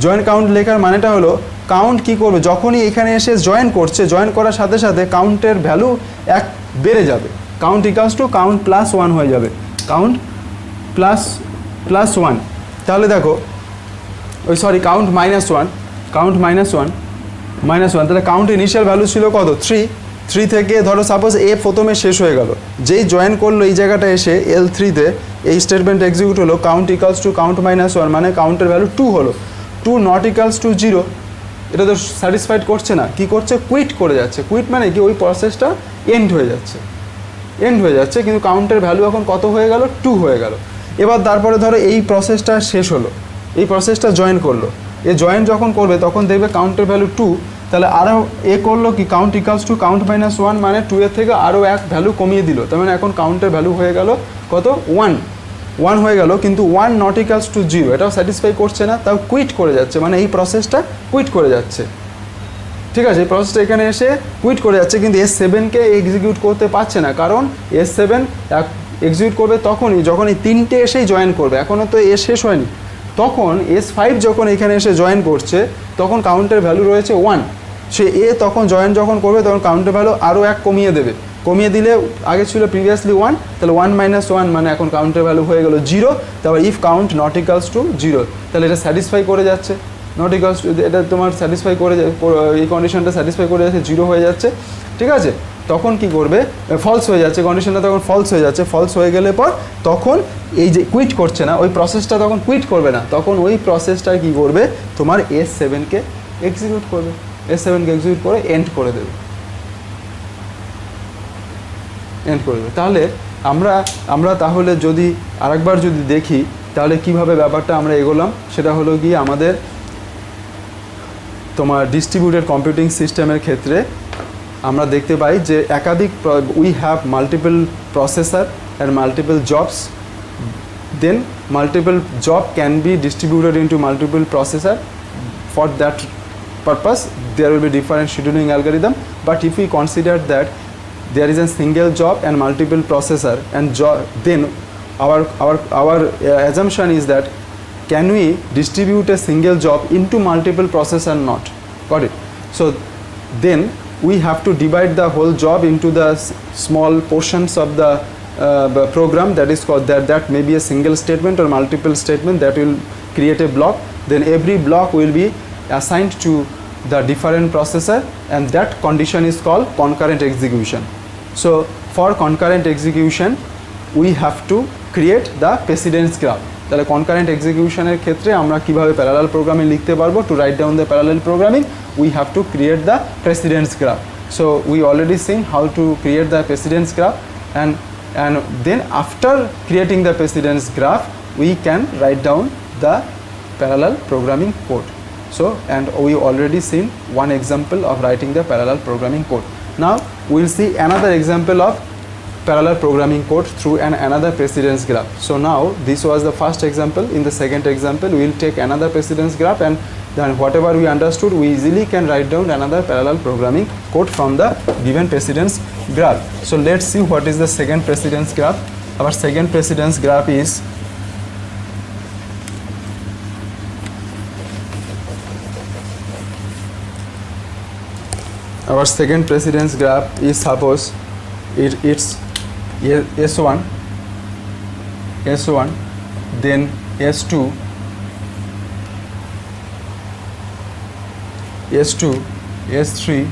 জয়েন কাউন্ট লেখার মানেটা হলো কাউন্ট কি করবে, যখনই এখানে এসে জয়েন করছে, জয়েন করার সাথে সাথে কাউন্টের ভ্যালু 1 বেড়ে যাবে, কাউন্ট ইকালস টু কাউন্ট +1 হয়ে যাবে, কাউন্ট +1। তাহলে দেখো কাউন্ট -1, তাহলে কাউন্ট ইনিশিয়াল ভ্যালু ছিল কত, 3 থেকে ধরো সাপোজ এ প্রথমে শেষ হয়ে গেল, যেই জয়েন করলো এই জায়গাটা এসে L3-তে এই স্টেটমেন্ট এক্সিকিউট হলো, কাউন্ট ইকালস টু কাউন্ট -1, মানে কাউন্টের ভ্যালু 2 হলো, 2 নট ইকালস টু 0। এটা তো স্যাটিসফাইড করছে না, কি করছে, কুইট করে যাচ্ছে। কুইট মানে কি, ওই প্রসেসটা এন্ড হয়ে যাচ্ছে, কিন্তু কাউন্টের ভ্যালু এখন কত হয়ে গেল, 2 হয়ে গেল। এবার তারপরে ধরো এই প্রসেসটা শেষ হলো, এই প্রসেসটা জয়েন করলো, এ জয়েন যখন করবে তখন দেখবে কাউন্টের ভ্যালু 2, তাহলে আরও এ করলো কি, কাউন্ট ইকালস টু কাউন্ট -1, মানে 2 এর থেকে আরও 1 ভ্যালু কমিয়ে দিল, তার মানে এখন কাউন্টের ভ্যালু হয়ে গেল কত, 1 হয়ে গেল, কিন্তু 1 নট ইকালস টু 0, এটাও স্যাটিসফাই করছে না, তাও কুইট করে যাচ্ছে, মানে এই প্রসেসটা কুইট করে যাচ্ছে, ঠিক আছে। এই প্রসেসটা এখানে এসে কুইট করে যাচ্ছে, কিন্তু S7কে এক্সিকিউট করতে পারছে না, কারণ S7 এক্সিকিউট করবে তখনই যখন এই তিনটে এসেই জয়েন করবে, এখনও তো এ শেষ হয়নি। তখন S5 যখন এখানে এসে জয়েন করছে তখন কাউন্টের ভ্যালু রয়েছে 1, সে তখন যখন করবে তখন কাউন্টের ভ্যালু আরও 1 কমিয়ে দেবে, কমিয়ে দিলে আগে ছিল প্রিভিয়াসলি 1, তাহলে 1 - 1 মানে এখন কাউন্টের ভ্যালু হয়ে গেল 0। তারপর if count not equals two 0, তাহলে এটা স্যাটিসফাই করে যাচ্ছে, নট ইকালস টু, এটা তোমার স্যাটিসফাই করে, এই কন্ডিশনটা স্যাটিসফাই করে যাচ্ছে, 0 হয়ে যাচ্ছে, ঠিক আছে। তখন কি করবে, ফলস হয়ে যাচ্ছে, কন্ডিশনটা তখন ফলস হয়ে যাচ্ছে, ফলস হয়ে গেলে পর তখন এই যে কুইট করছে না, ওই প্রসেসটা তখন কুইট করবে না, তখন ওই প্রসেসটা কি করবে, তোমার S7কে এক্সিকিউট করবে, S7কে এক্সিকিউট করে এন্ড করে দেবে। তাহলে আমরা তাহলে যদি আরেকবার যদি দেখি তাহলে কিভাবে ব্যাপারটা আমরা এগোলাম, সেটা হলো গিয়ে আমাদের তোমার ডিস্ট্রিবিউটেড কম্পিউটিং সিস্টেমের ক্ষেত্রে আমরা দেখতে পাই যে একাধিক, we have multiple processor and multiple jobs, then multiple job can be distributed into multiple processor. For that purpose there will be different scheduling algorithm, but if we consider that there is a single job and multiple processor and then our assumption is that can we distribute a single job into multiple processor, not, got it? So then we have to divide the whole job into the small portions of the program, that is called that may be a single statement or multiple statement, that will create a block, then every block will be assigned to the different processor, and that condition is called concurrent execution. So for concurrent execution we have to create the precedence graph. তাহলে concurrent execution এর ক্ষেত্রে আমরা কিভাবে parallel programming লিখতে পারবো, to write down the parallel programming we have to create the precedence graph. So we already seen how to create the precedence graph, and then after creating the precedence graph we can write down the parallel programming code. So and we already seen one example of writing the parallel programming code. Now we will see another example of parallel programming code through another precedence graph. So now this was the first example. In the second example we will take another precedence graph, and then whatever we understood we easily can write down another parallel programming code from the given precedence graph. So let's see what is the second precedence graph. Our second precedence graph is suppose it's S1, then S2, S3,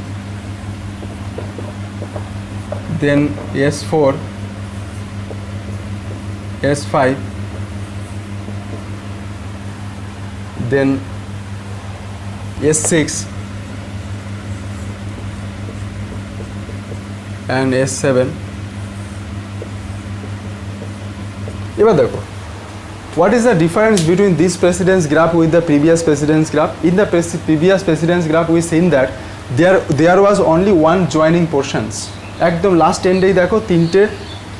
then S4, S5, then S6 and S7. এবার দেখো, what is the difference between this precedence graph with the previous precedence graph? In the previous precedence graph we seen that there was only one joining portions. একদম last এন্ডেই দেখো তিনটে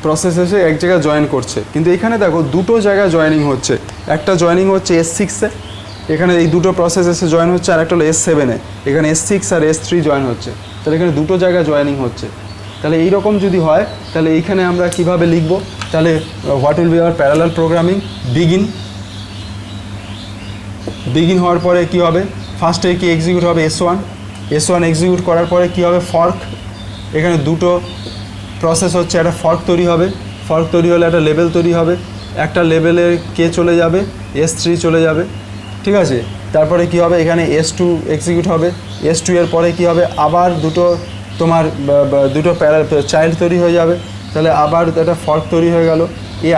process এসে এক জায়গায় join করছে, কিন্তু এখানে দেখো দুটো জায়গায় জয়েনিং হচ্ছে। একটা জয়েনিং হচ্ছে S6-এ, এখানে এই দুটো প্রসেস এসে জয়েন হচ্ছে, আর একটা হলো S7-এ, এখানে S6 আর S3 জয়েন হচ্ছে। তাহলে এখানে দুটো জায়গায় জয়েনিং হচ্ছে। তাহলে এইরকম যদি হয় তাহলে এইখানে আমরা কিভাবে লিখব? তাহলে what will be hour parallel programming? Begin হওয়ার পরে কি হবে? ফার্স্টে কি এক্সিকিউট হবে? S1 এক্সিকিউট করার পরে কি হবে? ফর্ক। এখানে দুটো প্রসেস হচ্ছে, একটা ফর্ক তৈরি হবে, ফর্ক তৈরি হলে একটা লেভেল তৈরি হবে, একটা লেভেলে কে চলে যাবে? S3 চলে যাবে, ঠিক আছে। তারপরে কি হবে? এখানে S2 এক্সিকিউট হবে, S2 এর পরে কি হবে? আবার দুটো তোমার দুটো চাইল্ড তৈরি হয়ে যাবে, তাহলে আবার একটা ফর্ক তৈরি হয়ে গেল।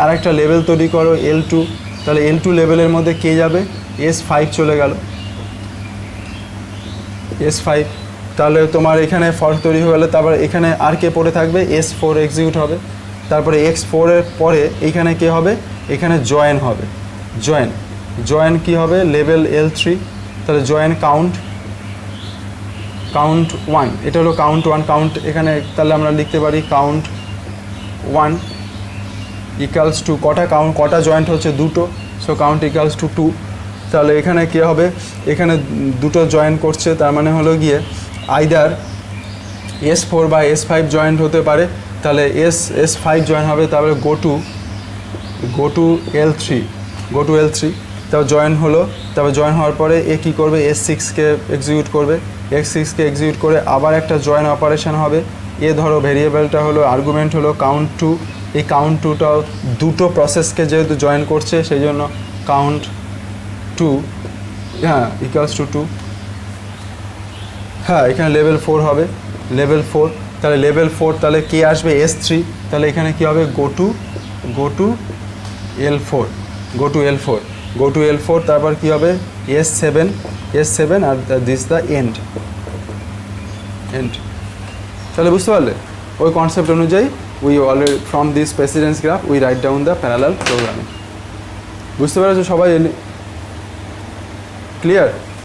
আরেকটা লেভেল তৈরি করো L2, তাহলে L2 লেভেলের মধ্যে কে যাবে? S5 চলে গেল, S5। তাহলে তোমার এখানে ফর্ক তৈরি হয়ে গেলে তারপরে এখানে আর কে পড়ে থাকবে? S4 এক্সিকিউট হবে। তারপরে X4 এর পরে এইখানে কে হবে? এখানে জয়েন হবে, জয়েন কি হবে? লেভেল L3, তাহলে জয়েন কাউন্ট 1, এটা হলো কাউন্ট 1। কাউন্ট এখানে তাহলে আমরা লিখতে পারি কাউন্ট 1 ইকুয়ালস টু কটা জয়েন্ট হচ্ছে? দুটো, সো কাউন্ট ইকুয়ালস টু 2। তাহলে এখানে কী হবে? এখানে দুটো জয়েন করছে, তার মানে হলো গিয়ে আইদার S4 বা S5 জয়েন্ট হতে পারে, তাহলে S5 জয়েন হবে। তারপরে গো টু L3, তারপর জয়েন হলো। তারপর জয়েন হওয়ার পরে এ কী করবে? S6কে এক্সিকিউট করবে, X6কে এক্সিকিউট করে আবার একটা জয়েন অপারেশন হবে। ধরো ভেরিয়েবলটা হলো আর্গুমেন্ট হলো কাউন্ট 2, এই কাউন্ট 2টাও দুটো প্রসেসকে যেহেতু জয়েন করছে সেই জন্য কাউন্ট 2 ইকুয়ালস টু 2। এখানে লেভেল 4 হবে, লেভেল 4। তাহলে লেভেল 4 তাহলে কে আসবে? S3, তাহলে এখানে কি হবে? গো টু L4, তারপর কি হবে? S7 R this the end. তাহলে বুঝতে পারলে ওই কনসেপ্ট অনুযায়ী we already from this precedence graph we write down the parallel programming. বুঝতে পেরেছো সবাই? ক্লিয়ার?